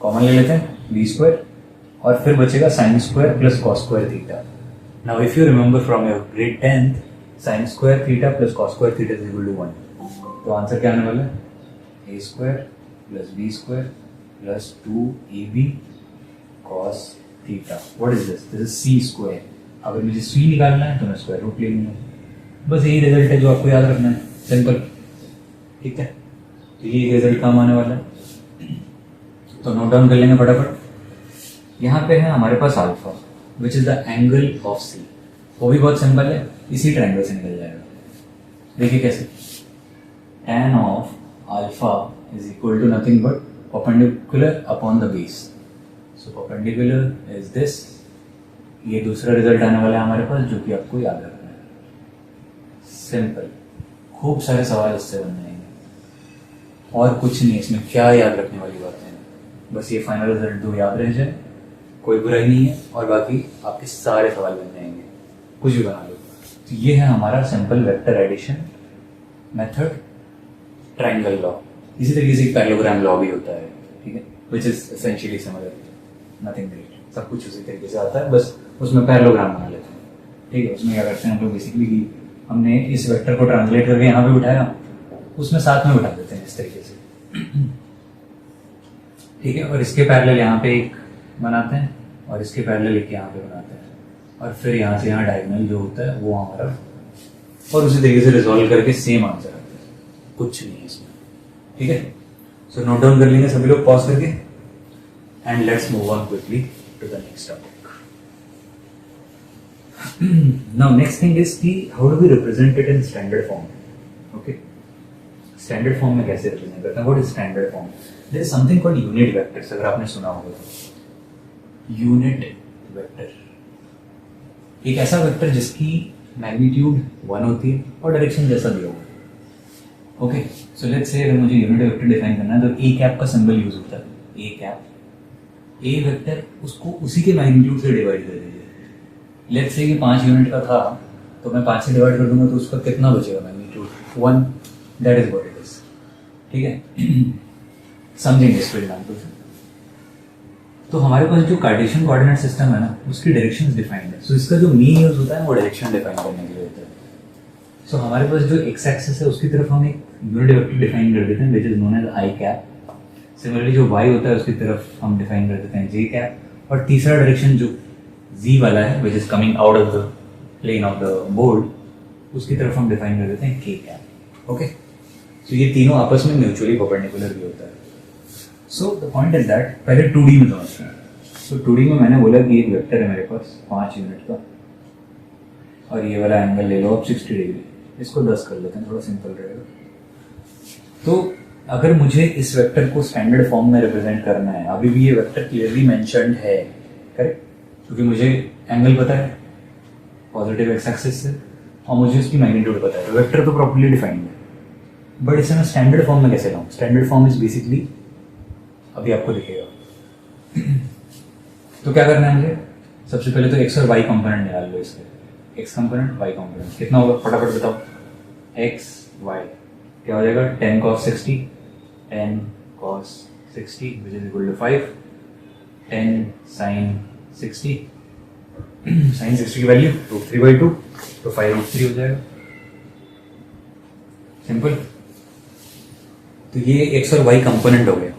कॉमन ले लेते हैं, बी स्क्वायर और फिर बचेगा sine square plus cos square theta. Now if you remember from your grade 10th, sine square theta plus cos square theta is equal to 1, तो आंसर क्या आने वाला है, A square plus B square plus 2ab cos theta. What is this, this is C square. अगर मुझे सी निकालना है तो मैं स्क्वायर रूट ले लूंगा, बस यही रिजल्ट है जो आपको याद रखना है, सिंपल। ठीक है, तो ये रिजल्ट काम आने वाला है, तो नोट डाउन कर लेंगे फटाफट। यहाँ पे है हमारे पास alpha which is the angle of C, वो भी बहुत सिंपल है, इसी ट्रायंगल से निकल जाएगा। देखिए कैसे, tan of alpha is equal to nothing but perpendicular upon the base, so perpendicular is this. ये दूसरा रिजल्ट आने वाला है हमारे पास, जो कि आपको याद रखना है, सिंपल। खूब सारे सवाल इससे बन जाएंगे और कुछ नहीं, इसमें क्या याद रखने वाली बात है, बस ये फाइनल रिजल्ट दो याद रह जाए, कोई बुराई नहीं है, और बाकी आपके सारे सवाल बन जाएंगे, कुछ भी बना लो। तो ये है हमारा simple vector addition method, triangle law. इसी तरीके से एक पैरेललोग्राम लॉ भी होता है, ठीक है, which is essentially similar, nothing great, सब कुछ उसी तरीके से आता है, बस उसमें पैरेललोग्राम बना लेते हैं। ठीक है, उसमें क्या करते हैं हम लोग, बेसिकली हमने इस वेक्टर को ट्रांसलेट करके यहाँ पे उठाया, उसमें साथ में उठा देते हैं इस तरीके से। ठीक है, और इसके पैरेलल यहाँ पे एक बनाते हैं और इसके पैरेलल एक यहाँ पे बनाते हैं, और फिर यहाँ से यहाँ डायगोनल जो होता है वो हमारा, और उसी तरीके से रिजॉल्व करके सेम आंसर आता है, कुछ नहीं है इसमें। ठीक है, सो नोट डाउन कर लेंगे सभी लोग पॉज करके, and let's move on quickly to the next topic. Now next thing is कि how do we represent it in standard form? Okay, standard form में कैसे represent करते हैं? What is standard form? There is something called unit vectors, अगर आपने सुना होगा तो। unit vector एक ऐसा वेक्टर जिसकी मैग्नीट्यूड 1 होती है और डायरेक्शन जैसा दिया हुआ है। ओके, सो लेट्स से अगर मुझे यूनिट वेक्टर डिफाइन करना है तो ए कैप का सिंबल यूज होता है, ए कैप, ए वेक्टर, उसको उसी के मैग्नीट्यूड से डिवाइड कर दीजिए। लेट्स से कि 5 यूनिट का था तो मैं 5 से डिवाइड कर दूंगा तो उसका कितना बचेगा magnitude, 1, that is what it is. ठीक है, समझेंगे इसको एग्जाम्पल से। तो हमारे पास जो कार्टेशियन कोऑर्डिनेट सिस्टम है ना, उसकी डायरेक्शंस डिफाइंड है, सो इसका जो मेन यूज होता है वो डायरेक्शन डिफाइन करने के लिए होता है। सो हमारे पास जो एक्स एक्सिस है उसकी तरफ हम एक यूनिट वेक्टर डिफाइन कर देते हैं which is known as i cap. Similarly जो वाई होता है उसकी तरफ हम डिफाइन कर देते हैं जे कैप, और तीसरा डायरेक्शन जो z वाला है which is coming out of the plane of the board, उसकी तरफ हम डिफाइन कर देते हैं k कैप। ओके, सो ये तीनों आपस में म्यूचुअली परपेंडिकुलर भी होता है। So the point is that पहले 2D में समझते हैं। सो 2D में मैंने बोला कि एक वेक्टर है मेरे पास 5 यूनिट का, और ये वाला एंगल ले लो आप 60 डिग्री, इसको 10 कर लेते हैं, थोड़ा सिंपल रहेगा। तो अगर मुझे इस वेक्टर को स्टैंडर्ड फॉर्म में रिप्रेजेंट करना है, अभी भी ये वेक्टर क्लियरली मेंशन्ड है, करेक्ट, क्योंकि मुझे एंगल पता है पॉजिटिव एक्स एक्सिस से और मुझे उसकी मैग्नीट्यूड पता है, वेक्टर तो प्रॉपर्ली डिफाइंड है। बट इसे मैं स्टैंडर्ड फॉर्म में कैसे लाऊं? स्टैंडर्ड फॉर्म इज बेसिकली अभी आपको दिखेगा। तो क्या करना है मुझे, सबसे पहले तो एक्स और वाई कंपोनेंट निकाल लो इसके, एक्स कंपोनेंट वाई कंपोनेंट कितना होगा फटाफट बताओ। एक्स वाई क्या हो जाएगा 10 cos 60, 10 cos 60 which is equal to 5, 10 sin 60, sin 60 की वैल्यू √3/2 तो 5√3 हो जाएगा, सिंपल। तो ये एक्स और वाई कंपोनेंट हो गया।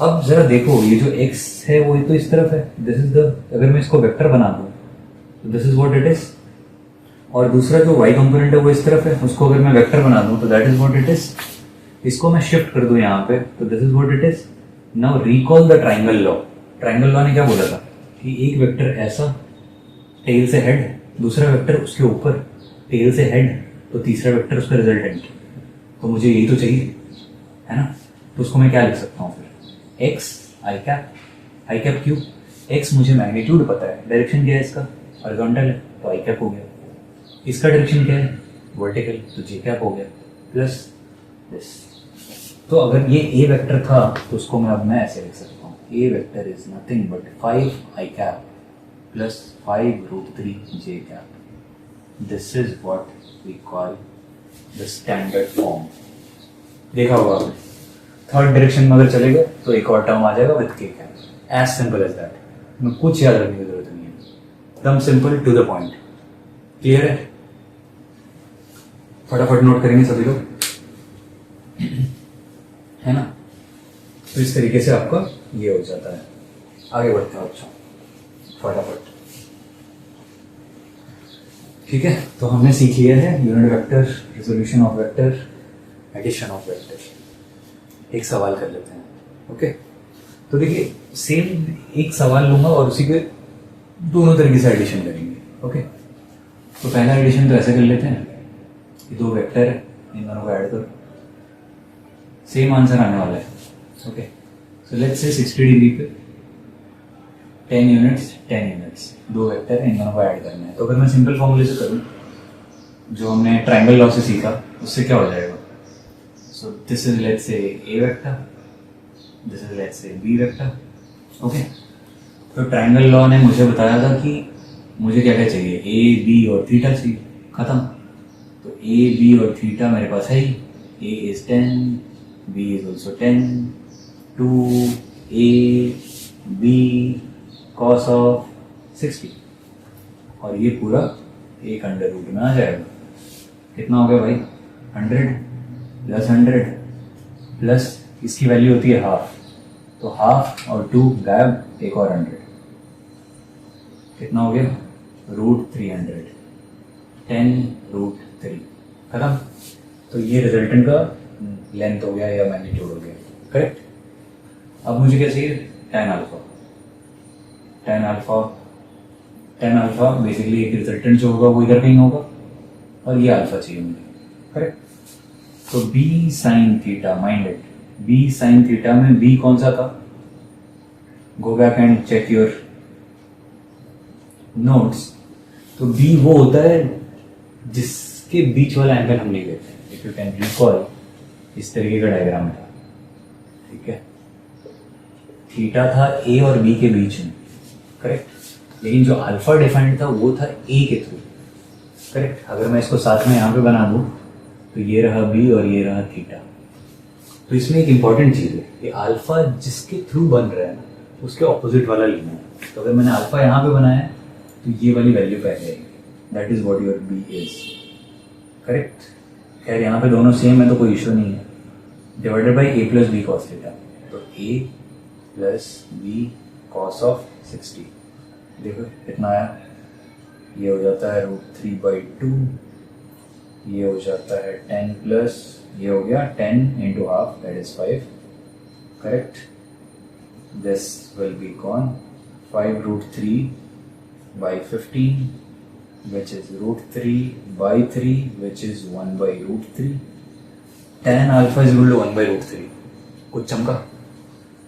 अब जरा देखो ये जो x है वो तो इस तरफ है, दिस इज द, अगर मैं इसको वेक्टर बना दूं तो this is what it is, और दूसरा जो y कंपोनेंट है वो इस तरफ है, उसको अगर मैं वेक्टर बना दूं तो that is what it is. इसको मैं शिफ्ट कर दूं यहाँ पे तो this is what it is. Now recall the triangle law. Triangle law ने क्या बोला था कि एक वेक्टर ऐसा टेल से हेड, दूसरा वेक्टर उसके ऊपर टेल से हेड, तो तीसरा वेक्टर उसका रिजल्टेंट, तो मुझे यही तो चाहिए है ना। तो उसको मैं क्या लिख सकता हूँ फिर, x i cap Q. X मुझे मैग्नीट्यूड पता है, डायरेक्शन क्या है इसका हॉरिजॉन्टल है तो आई कैप हो गया, इसका डायरेक्शन क्या है वर्टिकल तो जे कैप हो गया, प्लस दिस। तो अगर ये ए वेक्टर था तो उसको मैं अब मैं ऐसे लिख सकता हूँ, A vector is nothing but 5 I cap plus 5√3 J cap. This is what we call the standard form. देखा होगा आपने, थर्ड डायरेक्शन में अगर चलेगा तो एक और टर्म आ जाएगा with k cap, as simple as that. में कुछ याद रखने की जरूरत नहीं है, एकदम simple to the point. Clear है, फटाफट नोट करेंगे सभी लोग, है ना। तो इस तरीके से आपका ये हो जाता है। आगे बढ़ते हैं अच्छा फटाफट, ठीक है। तो हमने सीख लिया है unit vector, resolution of vector, addition of vector. एक सवाल कर लेते हैं, ओके। तो देखिए सेम एक सवाल लूंगा और उसी के दोनों तरीके से एडिशन करेंगे, ओके। तो पहला एडिशन तो ऐसे कर लेते हैं, ये दो वेक्टर है, इन दोनों को ऐड करो, सेम आंसर आने वाला है, ओके। सो लेट्स से 60 डिग्री पे 10 यूनिट्स, दो वेक्टर है, इन दोनों को ऐड करना है। तो अगर मैं सिंपल फॉर्मूले से करूँ जो हमने ट्राइंगल लॉ से सीखा, उससे क्या हो जाएगा। So this is let's say A vector, this is let's say B vector, okay। तो ट्राइंगल लॉ ने मुझे बताया था कि मुझे क्या क्या चाहिए, A, B और थीटा चाहिए, खत्म। तो A, B और थीटा मेरे पास है ही, A is 10, B is also 10, 2A B cos of 60, और ये पूरा एक अंडर रूट में आ जाएगा। कितना हो गया भाई 100 प्लस 100 प्लस इसकी वैल्यू होती है हाफ, तो हाफ और 2 गायब, एक और 100, कितना हो गया √300, 10√3, खत्म। तो ये रिजल्टेंट का लेंथ हो गया या मैग्नीट्यूड हो गया, करेक्ट। अब मुझे क्या चाहिए, tan अल्फा बेसिकली एक रिजल्टेंट जो होगा वो इधर कहीं होगा, और ये अल्फा चाहिए मुझे, करेक्ट। तो b sin theta, mind it, b sin theta में b कौन सा था, go back and check your notes. तो b वो होता है जिसके बीच वाला एंगल हम नहीं लेते। इफ यू कैन रिकॉल, इस तरीके का डायग्राम था, ठीक है। थीटा था a और b के बीच में, करेक्ट। लेकिन जो अल्फा डिफाइंड था वो था a के थ्रू, करेक्ट। अगर मैं इसको साथ में यहाँ पे बना दूं तो ये रहा b और ये रहा थीटा। तो इसमें एक इंपॉर्टेंट चीज है कि अल्फा जिसके थ्रू बन रहा है ना उसके ऑपोजिट वाला लेना है। तो अगर मैंने अल्फा यहाँ पे बनाया है तो ये वाली वैल्यू पहले आएगी, that is what your b is, correct. खैर यहाँ पे दोनों सेम है तो कोई इशू नहीं है, divided by a plus b cos theta. तो a plus b cos of 60, देखो कितना आया, ये हो जाता है √3/2, ये हो जाता है 10 प्लस ये हो गया 10 into half, that is 5, correct। this will be gone, 5√3/15 which is √3/3 which is 1/√3, tan alpha is equal to 1/√3, कुछ चमका,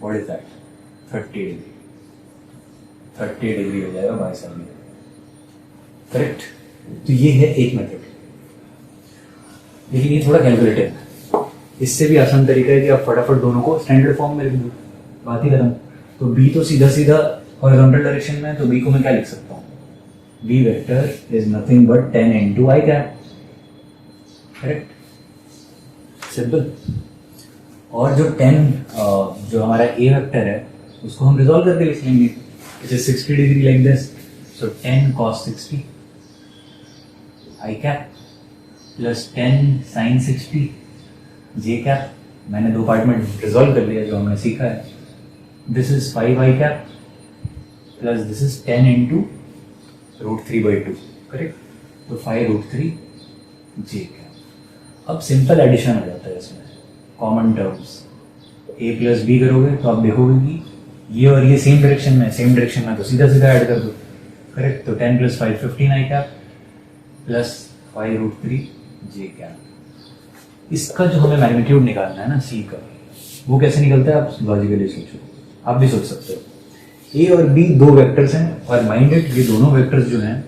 what is that, 30 डिग्री हो जाएगा भाई साहब, करेक्ट। तो ये है एक मेथड, लेकिन ये थोड़ा कैलकुलेटिव है। इससे भी आसान तरीका है कि आप फटाफट दोनों को स्टैंडर्ड फॉर्म में लिख दो, बात ही खत्म। तो बी तो सीधा सीधा हॉरिजॉन्टल डायरेक्शन में है, तो बी को मैं क्या लिख सकता हूँ, B vector is nothing but 10 into i cap, correct, simple. और जो 10 जो हमारा ए वेक्टर है उसको हम रिजॉल्व करके लिख लेंगे, it is 60 degree like this, so 10 cos 60 I cap plus 10 sin 60 J cap. मैंने दो पार्ट में रिजॉल्व कर लिया जो हमने सीखा है। This is 5 I cap plus this is 10 into √3/2, correct, तो 5√3 जे कैप। अब सिंपल एडिशन हो जाता है इसमें, common terms a plus B करोगे तो आप देखोगे कि ये और ये सेम डायरेक्शन में, सेम डायरेक्शन में तो सीधा सीधा ऐड कर दो, करेक्ट। तो 10 + 5 15 आई कैप प्लस 5√3 जे कैप। इसका जो हमें मैग्नीट्यूड निकालना है ना सी का, वो कैसे निकलता है आप लॉजिकली सोचो, आप भी सोच सकते हो। ए और बी दो वेक्टर्स हैं और माइंडेड ये दोनों वेक्टर्स जो हैं,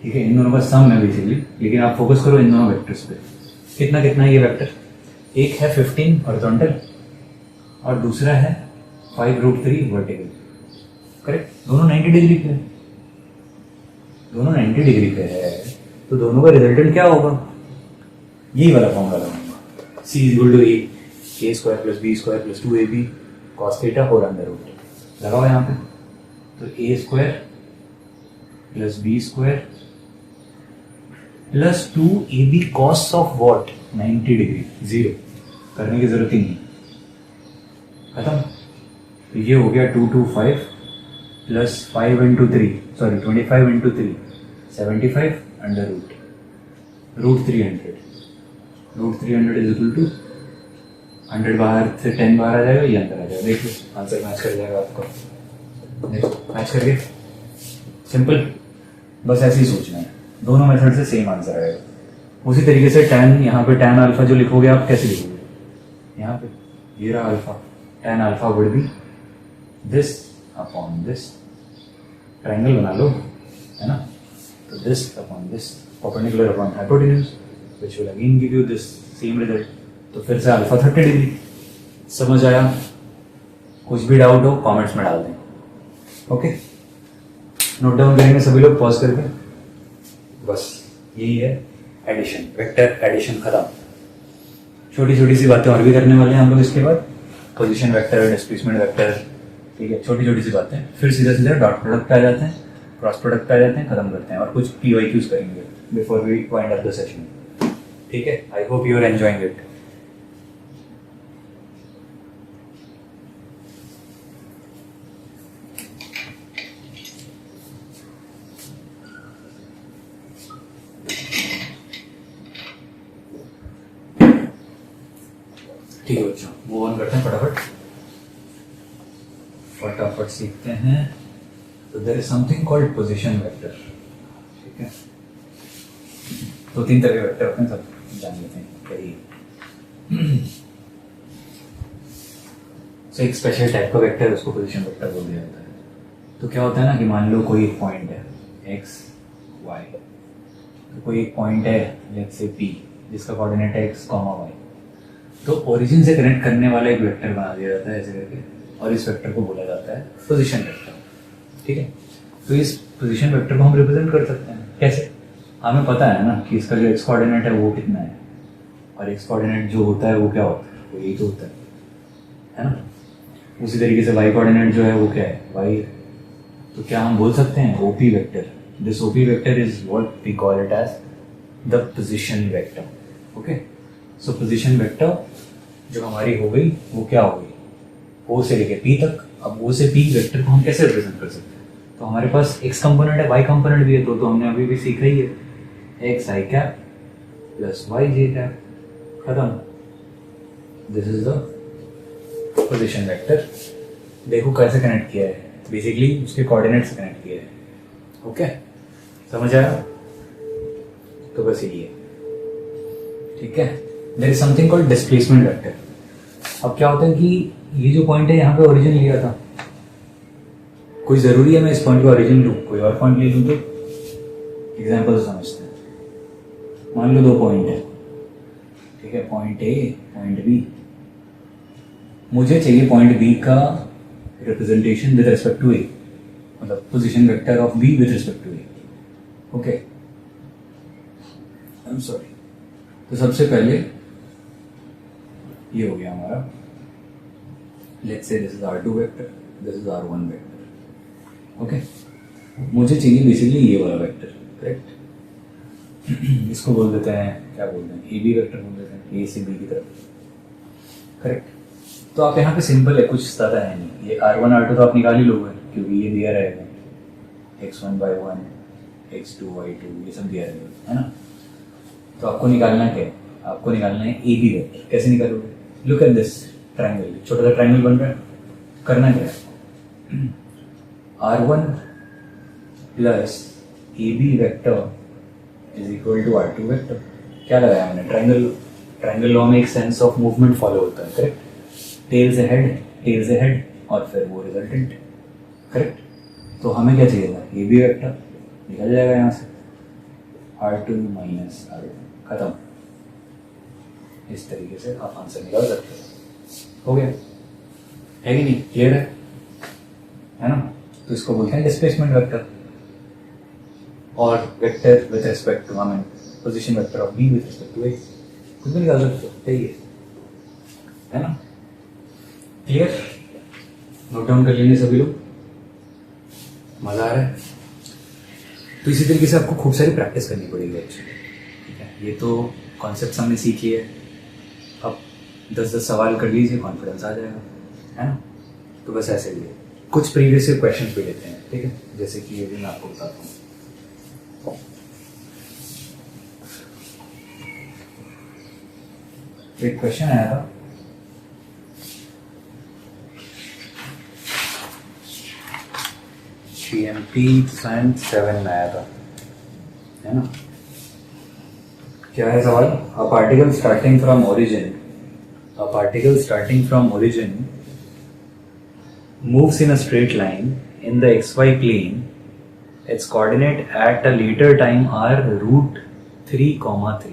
ठीक है, इन दोनों का सम है बेसिकली, लेकिन आप फोकस करो इन दोनों वेक्टर्स पे। कितना कितना ये वेक्टर, एक है 15 हॉरिजॉन्टल और दूसरा है 5√3 वर्टिकल, करेक्ट। दोनों 90 डिग्री पे है, दोनों 90 डिग्री पे है, तो दोनों का रिजल्टेंट क्या होगा, यही वाला फॉर्मूला लगाऊंगा, c = a² + b² + 2ab cos θ 4√, लगाओ यहाँ पे। तो a² + b² + 2ab cos of what 90 degree, 0 करने की जरूरत ही नहीं, खत्म। तो ये हो गया 225 + 5 × 3 सॉरी 25 × 3 75 √300 √300 इज इक्वल टू 100 बाहर से 10 बाहर आ जाएगा, ये अंदर आ जाएगा, देख लो आंसर मैच कर जाएगा आपको, देखो मैच करके, सिंपल। बस ऐसे ही सोचना है, दोनों मेथड से सेम आंसर आएगा। उसी तरीके से tan, यहाँ पे tan अल्फा जो लिखोगे आप कैसे लिखोगे, यहाँ पे ये रहा alpha, tan alpha would be this upon this, triangle बना लो, है ना, तो this upon this, perpendicular upon hypotenuse, which will again give you this same result. तो फिर से अल्फा 30 डिग्री, समझ आया? कुछ भी डाउट हो कमेंट्स में डाल दें, ओके। नोट डाउन करेंगे सभी लोग पॉज करके, बस यही है एडिशन, वेक्टर एडिशन खत्म। छोटी छोटी सी बातें और भी करने वाले हैं हम लोग इसके बाद, पोजीशन वेक्टर, डिस्प्लेसमेंट वेक्टर, ठीक है, छोटी छोटी सी बातें। फिर सीधा सीधा डॉट प्रोडक्ट पे आ जाते हैं, क्रॉस प्रोडक्ट पे आ जाते हैं, खत्म करते हैं और कुछ PYQs करेंगे before we wind up the session, ठीक है। I hope you are enjoying it. ठीक है बच्चों, मूव ऑन करते हैं फटाफट सीखते हैं। तो there is something called position vector, ठीक है। दो तीन तरह के वेक्टर होते हैं, सब जान लेते हैं कई। तो एक स्पेशल टाइप का वेक्टर, उसको पोजीशन वेक्टर बोल दिया जाता है। तो क्या होता है ना कि मान लो कोई एक पॉइंट है x y, तो कोई एक पॉइंट है लेट्स से p जिसका कोऑर्डिनेट है x, y, तो ओरिजिन से कनेक्ट करने वाला एक वेक्टर बना दिया जाता है ऐसे करके, और इस वेक्टर को बोला जाता है पोजीशन वेक्टर, ठीक है। तो इस पोजीशन वेक्टर को हम रिप्रेजेंट कर सकते हैं कैसे, हमें पता है ना कि इसका जो एक्स कोऑर्डिनेट है वो कितना है, और एक्स कोऑर्डिनेट जो होता है वो क्या होता है, वो यही तो होता है ना। उसी तरीके से वाई कोऑर्डिनेट जो है वो क्या है, वाई। तो क्या हम बोल सकते हैं OP vector, this OP vector is what we call it as the position vector, okay. So position vector जो हमारी हो गई वो क्या हो गई, ओ से लेके पी तक। अब ओ से पी वेक्टर को हम कैसे रिप्रेजेंट कर सकते हैं, तो हमारे पास एक्स कंपोनेंट है, वाई कंपोनेंट भी है, तो हमने अभी भी सीखा ही है, x i cap plus Y j cap, खत्म। This is the position vector. देखो कैसे कनेक्ट किया है, बेसिकली उसके कोऑर्डिनेट से कनेक्ट किया है, ओके, समझ आया? तो बस यही है, ठीक है। There is something called displacement vector. अब क्या होता है कि ये जो पॉइंट है यहाँ पे ओरिजिन लिया था, कोई जरूरी है मैं इस पॉइंट का ओरिजिन लूँ, कोई और पॉइंट ले लूँ, तो एग्जाम्पल समझते हैं। मान लो दो पॉइंट है, ठीक है, पॉइंट ए पॉइंट बी, मुझे चाहिए पॉइंट बी का representation with respect to A, मतलब position vector of B with respect to A. Okay, I am sorry. तो सबसे पहले ये हो गया हमारा, let's say this is R2 vector, this is R1 vector. Okay, मुझे चाहिए बेसिकली ये वाला वेक्टर, करेक्ट। इसको बोल देते हैं, क्या बोलते हैं, ए बी वेक्टर बोल देते हैं, ए से बी की तरफ, करेक्ट। तो आप यहाँ पे सिंपल है, कुछ ज़्यादा है नहीं। ये R1 R2 तो आप निकाल ही लोगे क्योंकि ये दिया रहेगा x1 by 1 x2 y 2, ये सब दिया रहेगा, है ना। तो आपको निकालना क्या है, आपको निकालना है ए बी वेक्टर। कैसे निकालोगे, लुक एट दिस ट्राइंगल, छोटा सा ट्राइंगल बन रहा है। करना क्या है, R1 plus A B vector is equal to R2 vector. क्या लगाया मैंने, ट्राइंगल लॉ में एक सेंस ऑफ मूवमेंट फॉलो होता है, करेक्ट। टेल्स अहेड और फिर वो रिजल्टेंट, करेक्ट। तो हमें क्या चाहिए था, ए बी वेक्टर निकल जाएगा यहाँ से, R2 माइनस R1, खत्म। इस तरीके से आप आंसर निकाल सकते हो। हो गया, है कि नहीं, क्लियर है ना। तो इसको बोलते हैं डिस्प्लेसमेंट वेक्टर, और वेक्टर विद रिस्पेक्ट टू हमें position vector of B with respect to A, कुछ भी निकाल सकते हो, सही है ना। क्लियर, नोट डाउन कर लेंगे सभी लोग, मजा आ रहा है। तो इसी तरीके से आपको खूब सारी प्रैक्टिस करनी पड़ेगी एक्चुअली, ठीक है। ये तो कॉन्सेप्ट हमने सीखी है, अब 10-10 सवाल कर लीजिए, कॉन्फिडेंस आ जाएगा, है ना। तो बस ऐसे ही कुछ प्रीवियस क्वेश्चन भी लेते हैं, ठीक है। जैसे कि ये भी मैं आपको बताता हूँ। एक क्वेश्चन आया था, GMT 7 में आया था, है ना। क्या है सवाल, a particle starting from origin moves in a straight line in the xy plane, its coordinate at a later time are √3,3,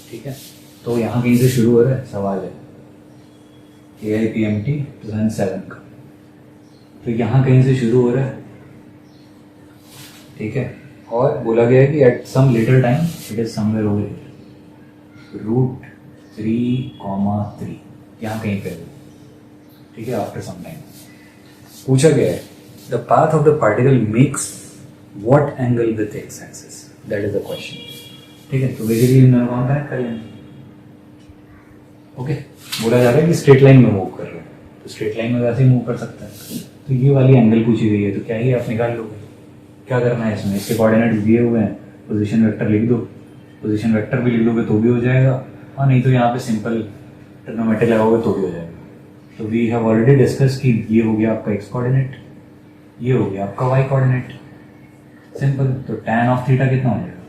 ठीक है। तो यहाँ कहीं से शुरू हो रहा है, सवाल है AIPMT 2007 का, तो यहाँ कहीं से शुरू हो रहा है, ठीक है। और बोला गया है कि at some later time it is somewhere over here, √3,3 यहाँ कहीं पे, ठीक है, आफ्टर सम टाइम। पूछा गया है the path of the particle makes what angle with x axis, that is the question, ठीक है। तो बेसिकली वहाँ कनेक्ट कर लेंगे। ओके, बोला जा रहा है कि स्ट्रेट लाइन में मूव कर रहे हैं, तो स्ट्रेट लाइन में वैसे ही मूव कर सकता है। तो ये वाली एंगल पूछी गई है, तो क्या ही आप निकाल लोगे। क्या करना है इसमें, इसके कोऑर्डिनेट दिए हुए हैं, पोजीशन वेक्टर लिख दो, पोजीशन वेक्टर भी लिख दोगे तो भी हो जाएगा, और नहीं तो यहाँ पे सिंपल ट्रिग्नोमेट्री लगाओगे तो भी हो जाएगा। तो वी हैव ऑलरेडी डिस्कस कि ये हो गया आपका एक्स कोऑर्डिनेट, ये हो गया आपका वाई कोऑर्डिनेट, सिंपल। तो tan ऑफ थीटा कितना हो जाएगा,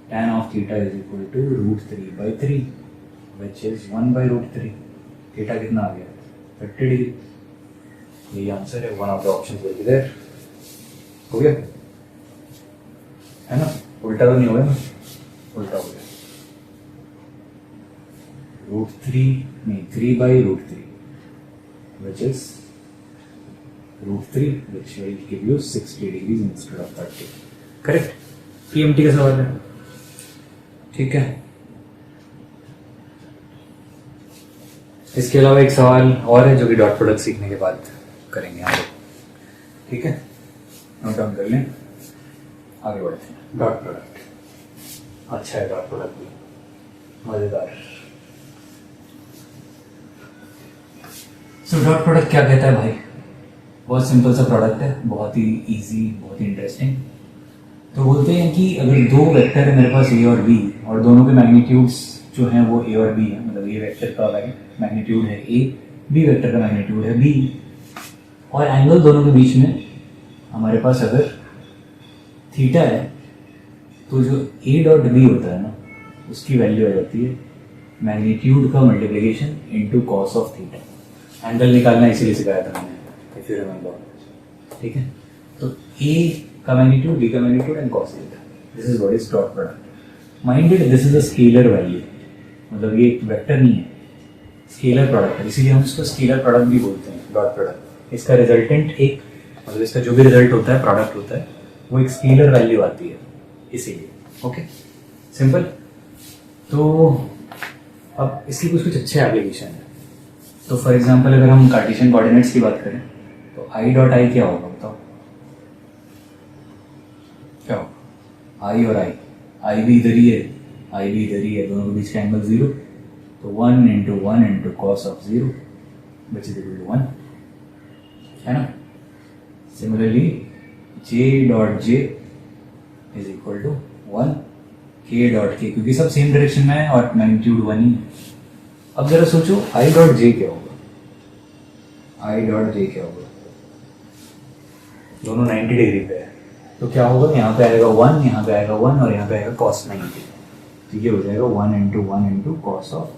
tan of theta is equal to √3/3 which is 1/√3। Theta कितना आ गया, 30 डिग्री। यही आंसर है, one of the options will be there. हो गया, है ना। उल्टा तो नहीं हो गया ना, उल्टा हो गया, √3 which is √3 which will give you 60 degrees instead of 30, correct. PMT का सवाल है, ठीक है। इसके अलावा एक सवाल और है जो कि डॉट प्रोडक्ट सीखने के बाद करेंगे आगे, ठीक है। नोट डाउन कर लें, आगे बढ़ते हैं। डॉट प्रोडक्ट अच्छा है, डॉट प्रोडक्ट भी मजेदार। सो डॉट प्रोडक्ट क्या कहता है भाई, बहुत सिंपल सा प्रोडक्ट है, बहुत ही इजी, बहुत ही इंटरेस्टिंग। तो बोलते हैं कि अगर दो वेक्टर है मेरे पास ए और बी, और दोनों के मैग्नीट्यूड्स जो हैं वो ए और बी है, मतलब ए वेक्टर का मैग्नीट्यूड है ए, बी वेक्टर का मैग्नीट्यूड है बी, और एंगल दोनों के बीच में हमारे पास अगर थीटा है, तो जो ए डॉट बी होता है ना, उसकी वैल्यू आ जाती है मैग्नीट्यूड का multiplication into cos of theta. Angle निकालना इसीलिए सिखाया था मैंने, इफ यू रिमेंबर, ठीक है। तो ए का मैग्नीट्यूड, बी का magnitude and cos theta, this is what is dot product. Minded this is a scalar value, मतलब ये एक वेक्टर नहीं है, स्केलर प्रोडक्ट है, इसीलिए हम इसको स्केलर प्रोडक्ट भी बोलते हैं, डॉट प्रोडक्ट। इसका रिजल्टेंट एक, मतलब इसका जो भी रिजल्ट होता है, प्रोडक्ट होता है, वो एक स्केलर वैल्यू आती है, इसीलिए। Okay, simple. तो अब इसकी कुछ कुछ अच्छे एप्लीकेशन है। तो फॉर एग्जांपल अगर हम कार्टेशियन कोऑर्डिनेट्स की बात करें तो आई डॉट आई क्या होगा बताओ, क्या होगा? आई और आई भी इधर ही है, आई भी इधर ही है, दोनों के बीच का एंगल 0, तो 1 into cos of 0 which is equal to 1, है ना। Similarly j dot j is equal to 1, k dot के, क्योंकि सब सेम डायरेक्शन में है और मैग्नीट्यूड 1 ही है। अब जरा सोचो आई डॉट जे क्या होगा, आई डॉट जे क्या होगा, दोनों 90 डिग्री पे है, तो क्या होगा, यहाँ पे आएगा 1, यहाँ पे आएगा 1 और यहाँ पे आएगा cos 90, तो ये हो जाएगा 1 into cos of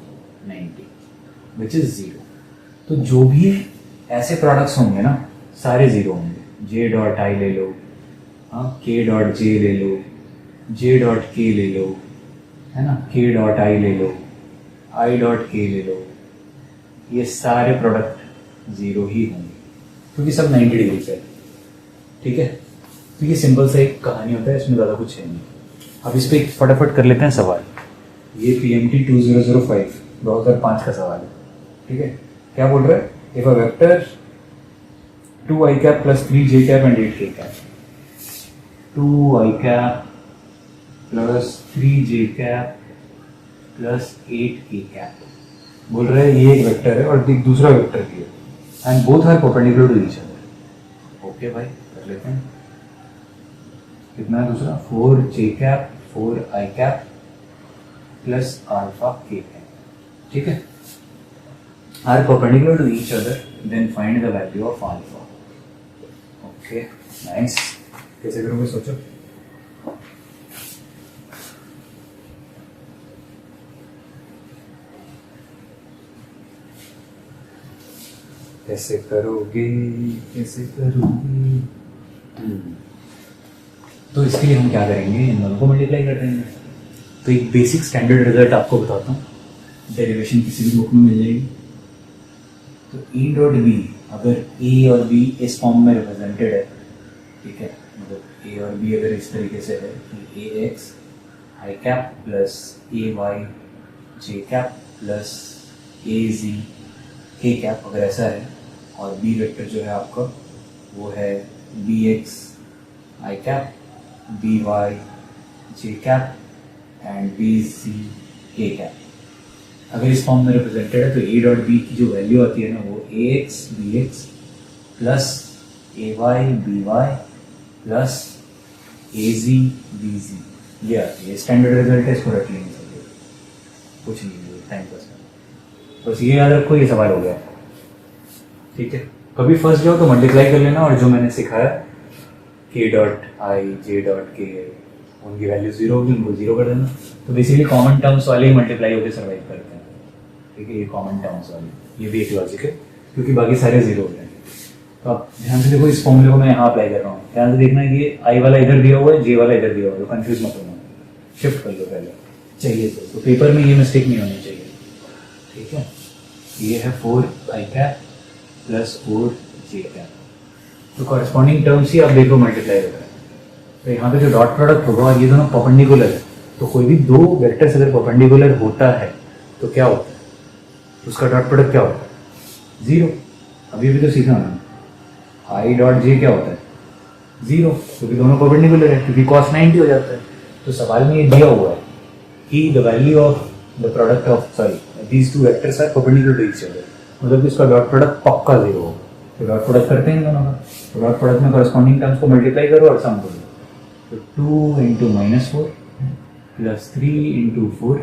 90 which is 0। तो जो भी ऐसे प्रोडक्ट्स होंगे ना, सारे 0 होंगे। जे डॉट आई ले लो, हाँ, के डॉट जे ले लो, जे डॉट के ले लो, है ना, के डॉट आई ले लो, आई डॉट के ले लो, ये सारे प्रोडक्ट 0 ही होंगे क्योंकि सब 90 डिग्री पे है। ठीक है, तो ये सिंपल सा एक कहानी होता है, इसमें ज़्यादा कुछ है नहीं। अब इस पर फटाफट कर लेते हैं सवाल। ये PMT 2005 2005 का सवाल है। ठीक है, क्या बोल रहा है, if a vector 2i cap plus 3j cap and 8k cap, 2i cap plus 3j cap plus 8k cap, बोल रहे हैं ये एक वेक्टर है और एक दूसरा वेक्टर भी है and both are perpendicular to each other. Okay भाई, कर लेते हैं। कितना है दूसरा, 4j cap 4i cap plus alpha k cap. ठीक है, are perpendicular to each other, then find the value of alpha. Okay, nice. कैसे करोगे सोचो। कैसे करोगे, कैसे करोगे? तो इसके लिए हम क्या करेंगे, इन दोनों को मल्टीप्लाई कर देंगे। तो एक बेसिक स्टैंडर्ड रिजल्ट आपको बताता हूँ, डेरिवेशन किसी भी बुक में मिल जाएगी। तो ए डॉट बी, अगर ए और बी इस फॉर्म में रिप्रेजेंटेड है, ठीक है, मतलब ए और बी अगर इस तरीके से है कि ए x i cap plus A Y j cap plus ए जी के कैप, अगर ऐसा है, और बी वेक्टर जो है आपका वो है B x i cap B y j cap and B c k cap, अगर इस फॉर्म में रिप्रेजेंटेड है, तो ए डॉट बी की जो वैल्यू आती है ना, वो ए एक्स बी एक्स प्लस ए वाई बी वाई प्लस ए जी बी जी, ये आती है। स्टैंडर्ड रिजल्ट है, इसको रख लेंगे सब, कुछ नहीं है, टाइम पास कर, बस ये याद रखो, ये सवाल हो गया। ठीक है, कभी फंस जाओ तो मल्टीप्लाई कर लेना, और जो मैंने सिखाया के डॉट आई जे डॉट के, उनकी वैल्यू 0 होगी, उनको 0 कर देना। तो बेसिकली कॉमन टर्म्स वाले ही मल्टीप्लाई होकर सर्वाइव करते हैं। ठीक है, ये कॉमन टर्म्स वाले, ये भी एक लॉजिक है, क्योंकि बाकी सारे 0 हो गए। तो आप ध्यान से देखो, इस फॉर्मूले को मैं यहाँ अप्लाई कर रहा हूँ, ध्यान से देखना है कि आई वाला इधर दिया हुआ है, जे वाला इधर दिया हुआ है, कंफ्यूज मत होना, शिफ्ट कर लो पहले चाहिए तो पेपर में ये मिस्टेक नहीं होनी चाहिए। ठीक है, ये है 4i cap plus 4j cap, तो कॉरेस्पॉन्डिंग टर्म्स ही आप देखो मल्टीप्लाई हो रहा है। तो यहाँ पे जो डॉट प्रोडक्ट होगा, और ये दोनों परपेंडिकुलर है, तो कोई भी दो वेक्टर्स अगर परपेंडिकुलर होता है तो क्या होता है, उसका डॉट प्रोडक्ट क्या होता है, 0। अभी भी तो सीखा ना, आई डॉट जे क्या होता है, 0, क्योंकि दोनों परपेंडिकुलर है, क्योंकि cos 90 हो जाता है। तो सवाल में ये दिया हुआ है कि the value of the product of, sorry, these two vectors are perpendicular to each other, मतलब कि इसका डॉट प्रोडक्ट पक्का 0 होगा। तो डॉट प्रोडक्ट करते हैं दोनों का, तो डॉट प्रोडक्ट में कॉरेस्पॉन्डिंग टर्म्स को मल्टीप्लाई करो और सम करो। तो 2 into -4 plus 3 into 4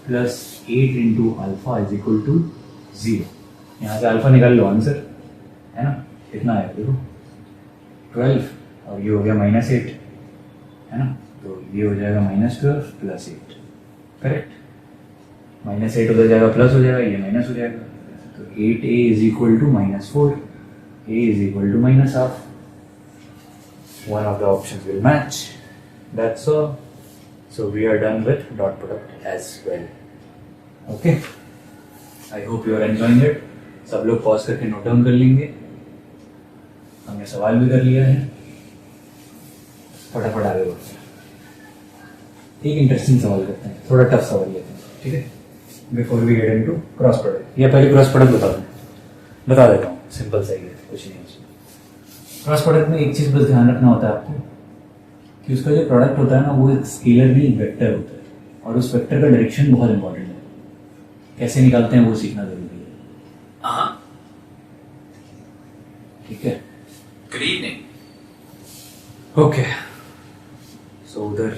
plus 8 into alpha is equal to 0। यहाँ से अल्फा निकाल लो, आंसर है ना, कितना है देखो 12, और ये हो गया -8, है ना, तो ये हो जाएगा -12 प्लस 8, करेक्ट। -8 उधर जाएगा प्लस हो जाएगा, ये माइनस हो जाएगा, तो 8a is equal to -4, a is equal to -12, one of the options will match, that's all. So we are done with dot product as well. Okay, I hope you are enjoying it. सब लोग pause करके note down कर लेंगे। हमने सवाल भी कर लिया है, फटाफट आगे बढ़ते हैं। एक इंटरेस्टिंग सवाल करते हैं, थोड़ा टफ सवाल लेते हैं, ठीक है, before we get into cross product. या पहले क्रॉस प्रोडक्ट बता देता हूँ, सिंपल सा ही है, कुछ नहीं है उसमें। क्रॉस प्रोडक्ट में एक चीज़ बस ध्यान रखना होता है आपको कि उसका जो प्रोडक्ट होता है ना वो एक स्केलर भी एक वेक्टर होता है, और उस वेक्टर का डायरेक्शन बहुत इंपॉर्टेंट है। कैसे निकालते हैं वो सीखना जरूरी है। ठीक है, गुड इवनिंग। ओके। सो उधर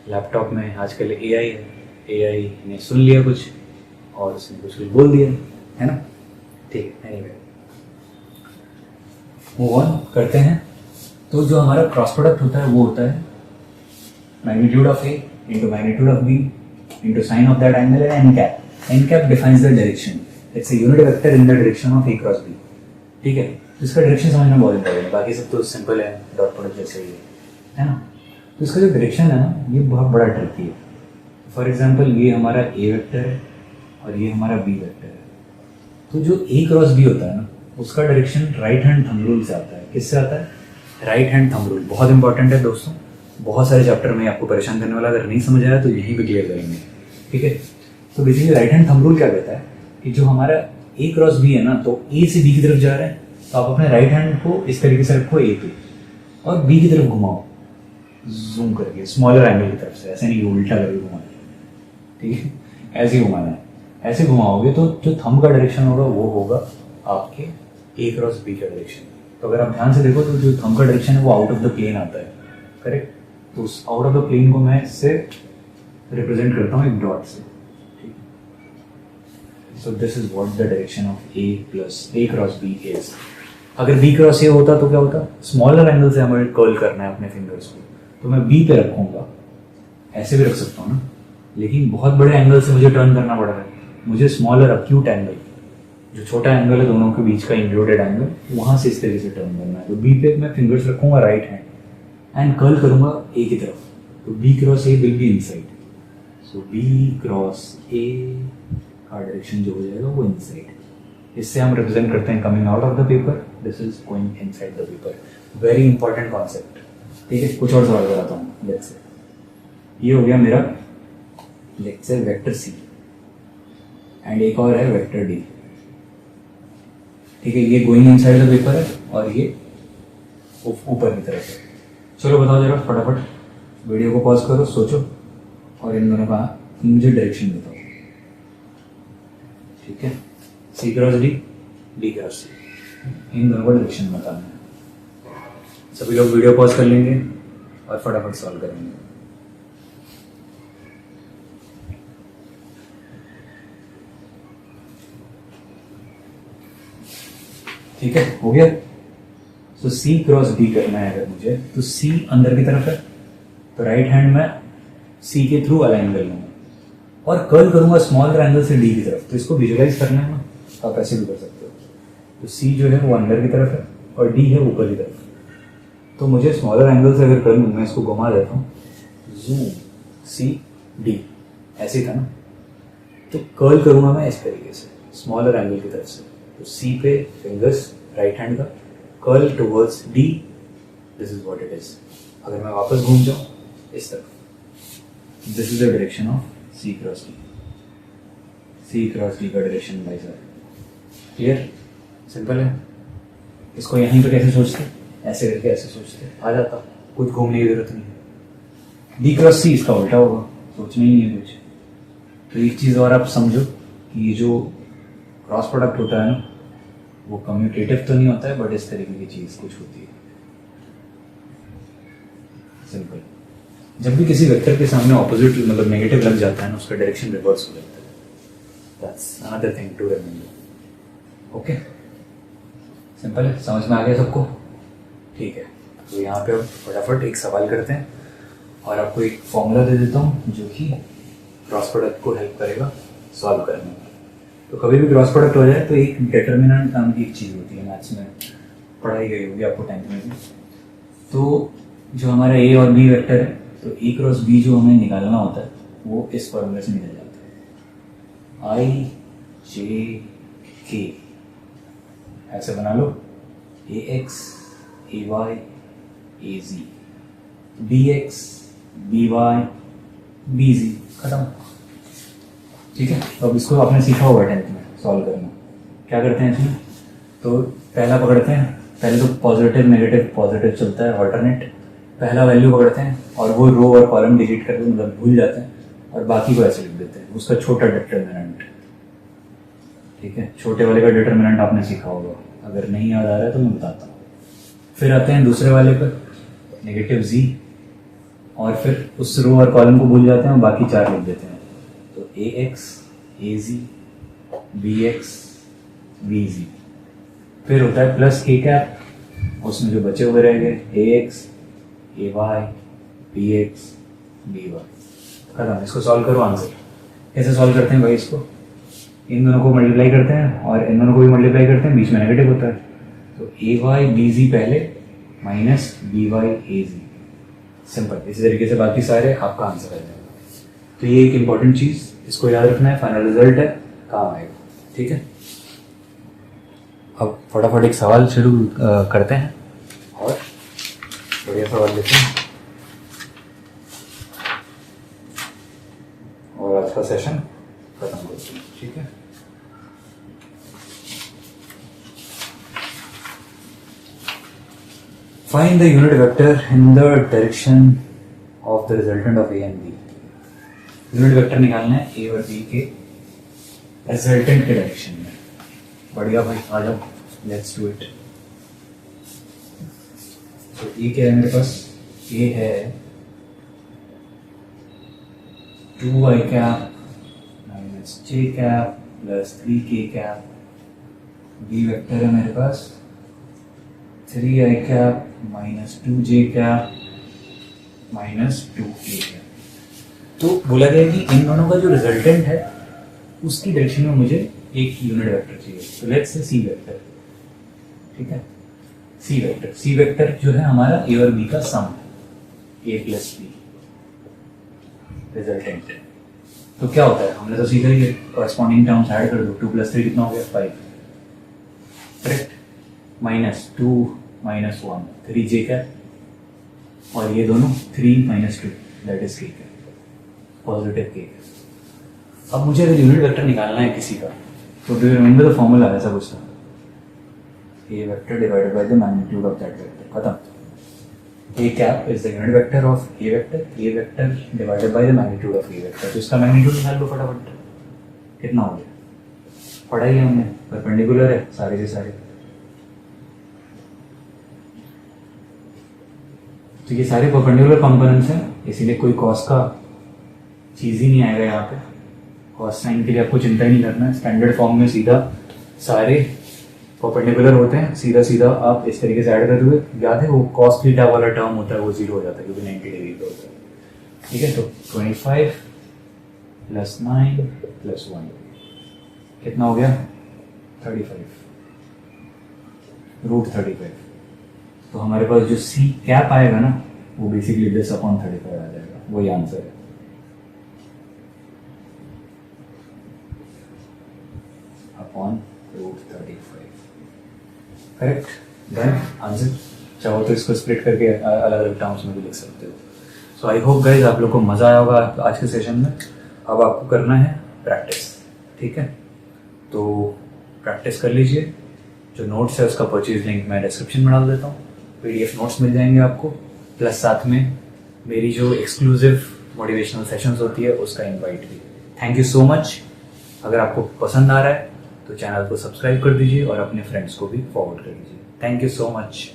लैपटॉप में आजकल एआई है, एआई ने सुन लिया कुछ और उसने कुछ बोल दिया, है ना? ठीक है, एनीवे मूव ऑन करते हैं। तो जो हमारा क्रॉस प्रोडक्ट होता है वो होता है magnitude of A into magnitude of B into sine of that angle and N cap. N cap defines the direction, it's a unit vector in the direction of A cross B. ठीक है, तो इसका direction समझना बहुत important है, बाकी सब तो सिंपल है, डॉट प्रोडक्ट जैसे ही है ना। तो इसका जो डायरेक्शन है ना ये बहुत बड़ा ट्रिकी है। फॉर एग्जाम्पल ये हमारा ए वेक्टर है और ये हमारा बी वेक्टर है। तो जो ए क्रॉस बी होता है ना उसका direction right hand thumb rule से आता है। किससे आता है? Right hand thumb rule. बहुत इंपॉर्टेंट है दोस्तों, बहुत सारे चैप्टर में आपको परेशान करने वाला, अगर नहीं समझ आया तो यहीं पे क्लियर करेंगे। ठीक है, तो basically right hand thumb rule क्या कहता है कि जो हमारा ए क्रॉस बी है ना, तो ए से बी की तरफ जा रहे हैं तो आप अपने राइट हैंड को इस तरीके से रखो ए पे और बी की तरफ घुमाओ जूम करके, स्मॉलर एंगल की तरफ से, ऐसे नहीं उल्टा करके घुमाना। ठीक है, ऐसे ही घुमाना है। ऐसे घुमाओगे तो जो थंब का डायरेक्शन होगा वो होगा आपके ए क्रॉस बी का डायरेक्शन। तो अगर आप ध्यान से देखो तो जो थंब का डायरेक्शन है वो आउट ऑफ द प्लेन आता है, करेक्ट? तो उस आउट ऑफ द प्लेन को मैं इससे रिप्रेजेंट करता हूँ एक डॉट से। ठीक, so this is what the direction of A plus A cross B is. अगर बी क्रॉस ए होता तो क्या होता? स्मॉलर एंगल से हमें कर्ल करना है अपने फिंगर्स को, तो मैं बी पे रखूंगा, ऐसे भी रख सकता हूँ ना, लेकिन बहुत बड़े एंगल से मुझे टर्न करना पड़ रहा है। मुझे स्मॉलर अक्यूट एंगल, जो छोटा एंगल है दोनों के बीच का इंक्लूडेड एंगल, वहां से इस तरीके से टर्न करना है। तो बी पे मैं फिंगर्स रखूंगा राइट हैंड एंड कर्ल करूंगा ए की तरफ, तो B cross A will be inside. So B cross A का डायरेक्शन जो हो जाएगा वो इनसाइड। इससे हम रिप्रेजेंट करते हैं coming out of the paper, this is going inside the paper. Very important concept. ठीक है, कुछ और सवाल कराता हूँ। लेट्स से ये हो गया मेरा let's say vector C and एक और है वेक्टर डी। ठीक है, ये गोइंग इनसाइड द पेपर है और ये ऊपर की तरफ है। चलो बताओ जरा फटाफट, वीडियो को पॉज करो, सोचो और इन दोनों का मुझे डायरेक्शन बताओ। ठीक है, सी क्रॉस डी, डी क्रॉस सी, इन दोनों का डायरेक्शन बताना है। सभी लोग वीडियो पॉज कर लेंगे और फटाफट सॉल्व करेंगे। ठीक है, हो गया। तो सी क्रॉस डी करना है अगर मुझे, तो सी अंदर की तरफ है तो राइट हैंड में सी के थ्रू अलाइन कर लूंगा और कर्ल करूंगा स्मॉलर एंगल से डी की तरफ। तो इसको विजुअलाइज करना है ना, तो आप ऐसे भी कर सकते हो। तो सी जो है वो अंदर की तरफ है और डी है ऊपर की तरफ। तो मुझे स्मॉलर एंगल से अगर कर लूँ, मैं इसको घुमा देता हूँ, जूम सी डी, ऐसे ही था ना। तो कर्ल करूंगा मैं इस तरीके से स्मॉलर एंगल की तरफ से। तो सी पे फिंगर्स राइट हैंड का, curl towards D, this is what it is. अगर मैं वापस घूम जाऊं इस तरफ, this is the direction of C cross D. C cross D का डायरेक्शन भाई साहब क्लियर, सिंपल है। इसको यहीं पे कैसे सोचते, ऐसे करके ऐसे सोचते, आ जाता, कुछ घूमने की जरूरत नहीं है। डी क्रॉस सी इसका उल्टा होगा, सोचना ही नहीं है कुछ। तो एक चीज़ और आप समझो कि ये जो क्रॉस प्रोडक्ट होता है ना वो कम्यूटेटिव तो नहीं होता है, बट इस तरीके की चीज़ कुछ होती है। सिंपल, जब भी किसी वेक्टर के सामने ऑपोजिट मतलब नेगेटिव लग जाता है ना, उसका डायरेक्शन रिवर्स हो जाता है। That's another thing to remember. Okay, simple है, समझ में आ गया सबको? ठीक है, तो यहाँ पे अब फटाफट एक सवाल करते हैं और आपको एक फॉर्मूला दे देता हूँ जो कि क्रॉस प्रोडक्ट को हेल्प करेगा सॉल्व करने में। तो कभी भी क्रॉस प्रोडक्ट हो जाए तो एक डिटर्मिनेंट नाम की एक चीज़ होती है, मैथ्स में पढ़ाई गई होगी आपको 10th में भी। तो जो हमारा ए और बी वेक्टर है, तो ए क्रॉस बी जो हमें निकालना होता है वो इस फॉर्मूले से निकल जाता है। आई जे के, ऐसे बना लो, A X A Y A Z, B X B Y B Z, खत्म। ठीक है, तो अब इसको आपने सीखा होगा 10th में सॉल्व करना। क्या करते हैं इसमें, तो पहला पकड़ते हैं, पहले तो पॉजिटिव नेगेटिव पॉजिटिव चलता है ऑल्टरनेट, पहला वैल्यू पकड़ते हैं और वो रो और कॉलम डिलीट करके मतलब भूल जाते हैं और बाकी को ऐसे लिख देते हैं, उसका छोटा डिटर्मिनेंट। ठीक है, छोटे वाले का डिटर्मिनेंट आपने सीखा होगा, अगर नहीं याद आ रहा है तो मैं बताता हूँ। फिर आते हैं दूसरे वाले पर, नेगेटिव जी, और फिर उस रो और कॉलम को भूल जाते हैं और बाकी 4 लिख देते हैं। तो ए एक्स ए जी बी एक्स बी जी, फिर होता है प्लस के कैप, उसमें जो बचे हुए रह गए A X A Y B X B Y, खत्म। इसको सॉल्व करो, आंसर। कैसे सॉल्व करते हैं भाई, इसको इन दोनों को मल्टीप्लाई करते हैं और इन दोनों को भी मल्टीप्लाई करते हैं, बीच में नेगेटिव होता है, तो ए वाई बी जी पहले minus B Y A ji, simple. इसी तरीके से बाकी सारे आपका आंसर आ जाएगा। तो ये एक इंपॉर्टेंट चीज़, इसको याद रखना है, फाइनल रिजल्ट है, काम आएगा। ठीक है, अब फटाफट एक सवाल शुरू करते हैं और बढ़िया सवाल लेते हैं और आज का सेशन खत्म करते हैं। ठीक है, find the unit vector in the direction of the resultant of A and B. Unit vector निकालना है ए और बी के रिजल्टेंट के डायरेक्शन में। बढ़िया भाई, आ जाओ, लेट्स डू इट। तो ए क्या है मेरे पास, ए है 2i cap minus j cap plus 3k cap, B vector है मेरे पास 3i cap minus 2j cap minus 2k cap. तो बोला गया कि इन दोनों का जो रिजल्टेंट है उसकी डायरेक्शन में मुझे एक यूनिट वेक्टर चाहिए, तो लेट्स से सी वेक्टर। ठीक है, सी वेक्टर, सी वेक्टर जो है हमारा ए और बी का सम है, ए प्लस बी रिजल्टेंट। तो क्या होता है, हमने तो सीखा ही, कॉरेस्पॉन्डिंग टर्म्स ऐड कर दो, 2 + 3 कितना हो गया 5, correct, minus 2 minus 1 3j cap, और ये दोनों 3 - 2 that is k cap, positive k। अब मुझे अगर यूनिट वेक्टर निकालना है किसी का, तो do you remember the formula, ऐसा कुछ था, a vector divided by the magnitude of that vector, खत्म। a cap is the unit vector of a vector divided by the magnitude of a vector। तो इसका मैग्नीट्यूड निकाल लो फटाफट, कितना हो गया, पढ़ा ही हमने, परपेंडिकुलर है सारे के सारे। तो ये सारे परपेंडिकुलर कंपोनेंट्स हैं, इसीलिए कोई कॉस का चीज ही नहीं आएगा यहाँ पे, कॉस साइन के लिए आपको चिंता ही नहीं करना है। स्टैंडर्ड फॉर्म में सीधा सारे परपेंडिकुलर होते हैं, सीधा सीधा आप इस तरीके से ऐड कर दोगे। याद है वो cos थीटा वाला टर्म होता है, वो 0 हो जाता है क्योंकि 90 डिग्री पे होता है। ठीक है, तो 25 + 9 + 1 कितना हो गया 35 √35। तो हमारे पास जो सी कैप आएगा ना, वो बेसिकली 10/35 आ जाएगा, वही आंसर है। Upon √35, correct, done answer. चाहो तो इसको स्प्लिट करके अलग अलग टर्म्स में भी लिख सकते हो। सो आई होप गाइज आप लोग को मज़ा आया होगा आज के सेशन में। अब आपको करना है प्रैक्टिस, ठीक है, तो प्रैक्टिस कर लीजिए। जो नोट्स है उसका परचेज लिंक मैं डिस्क्रिप्शन में डाल देता हूँ, PDF नोट्स मिल जाएंगे आपको, प्लस साथ में मेरी जो एक्सक्लूसिव मोटिवेशनल सेशंस होती है उसका इनवाइट भी। Thank you so much. अगर आपको पसंद आ रहा है तो चैनल को सब्सक्राइब कर दीजिए और अपने फ्रेंड्स को भी फॉरवर्ड कर दीजिए। Thank you so much.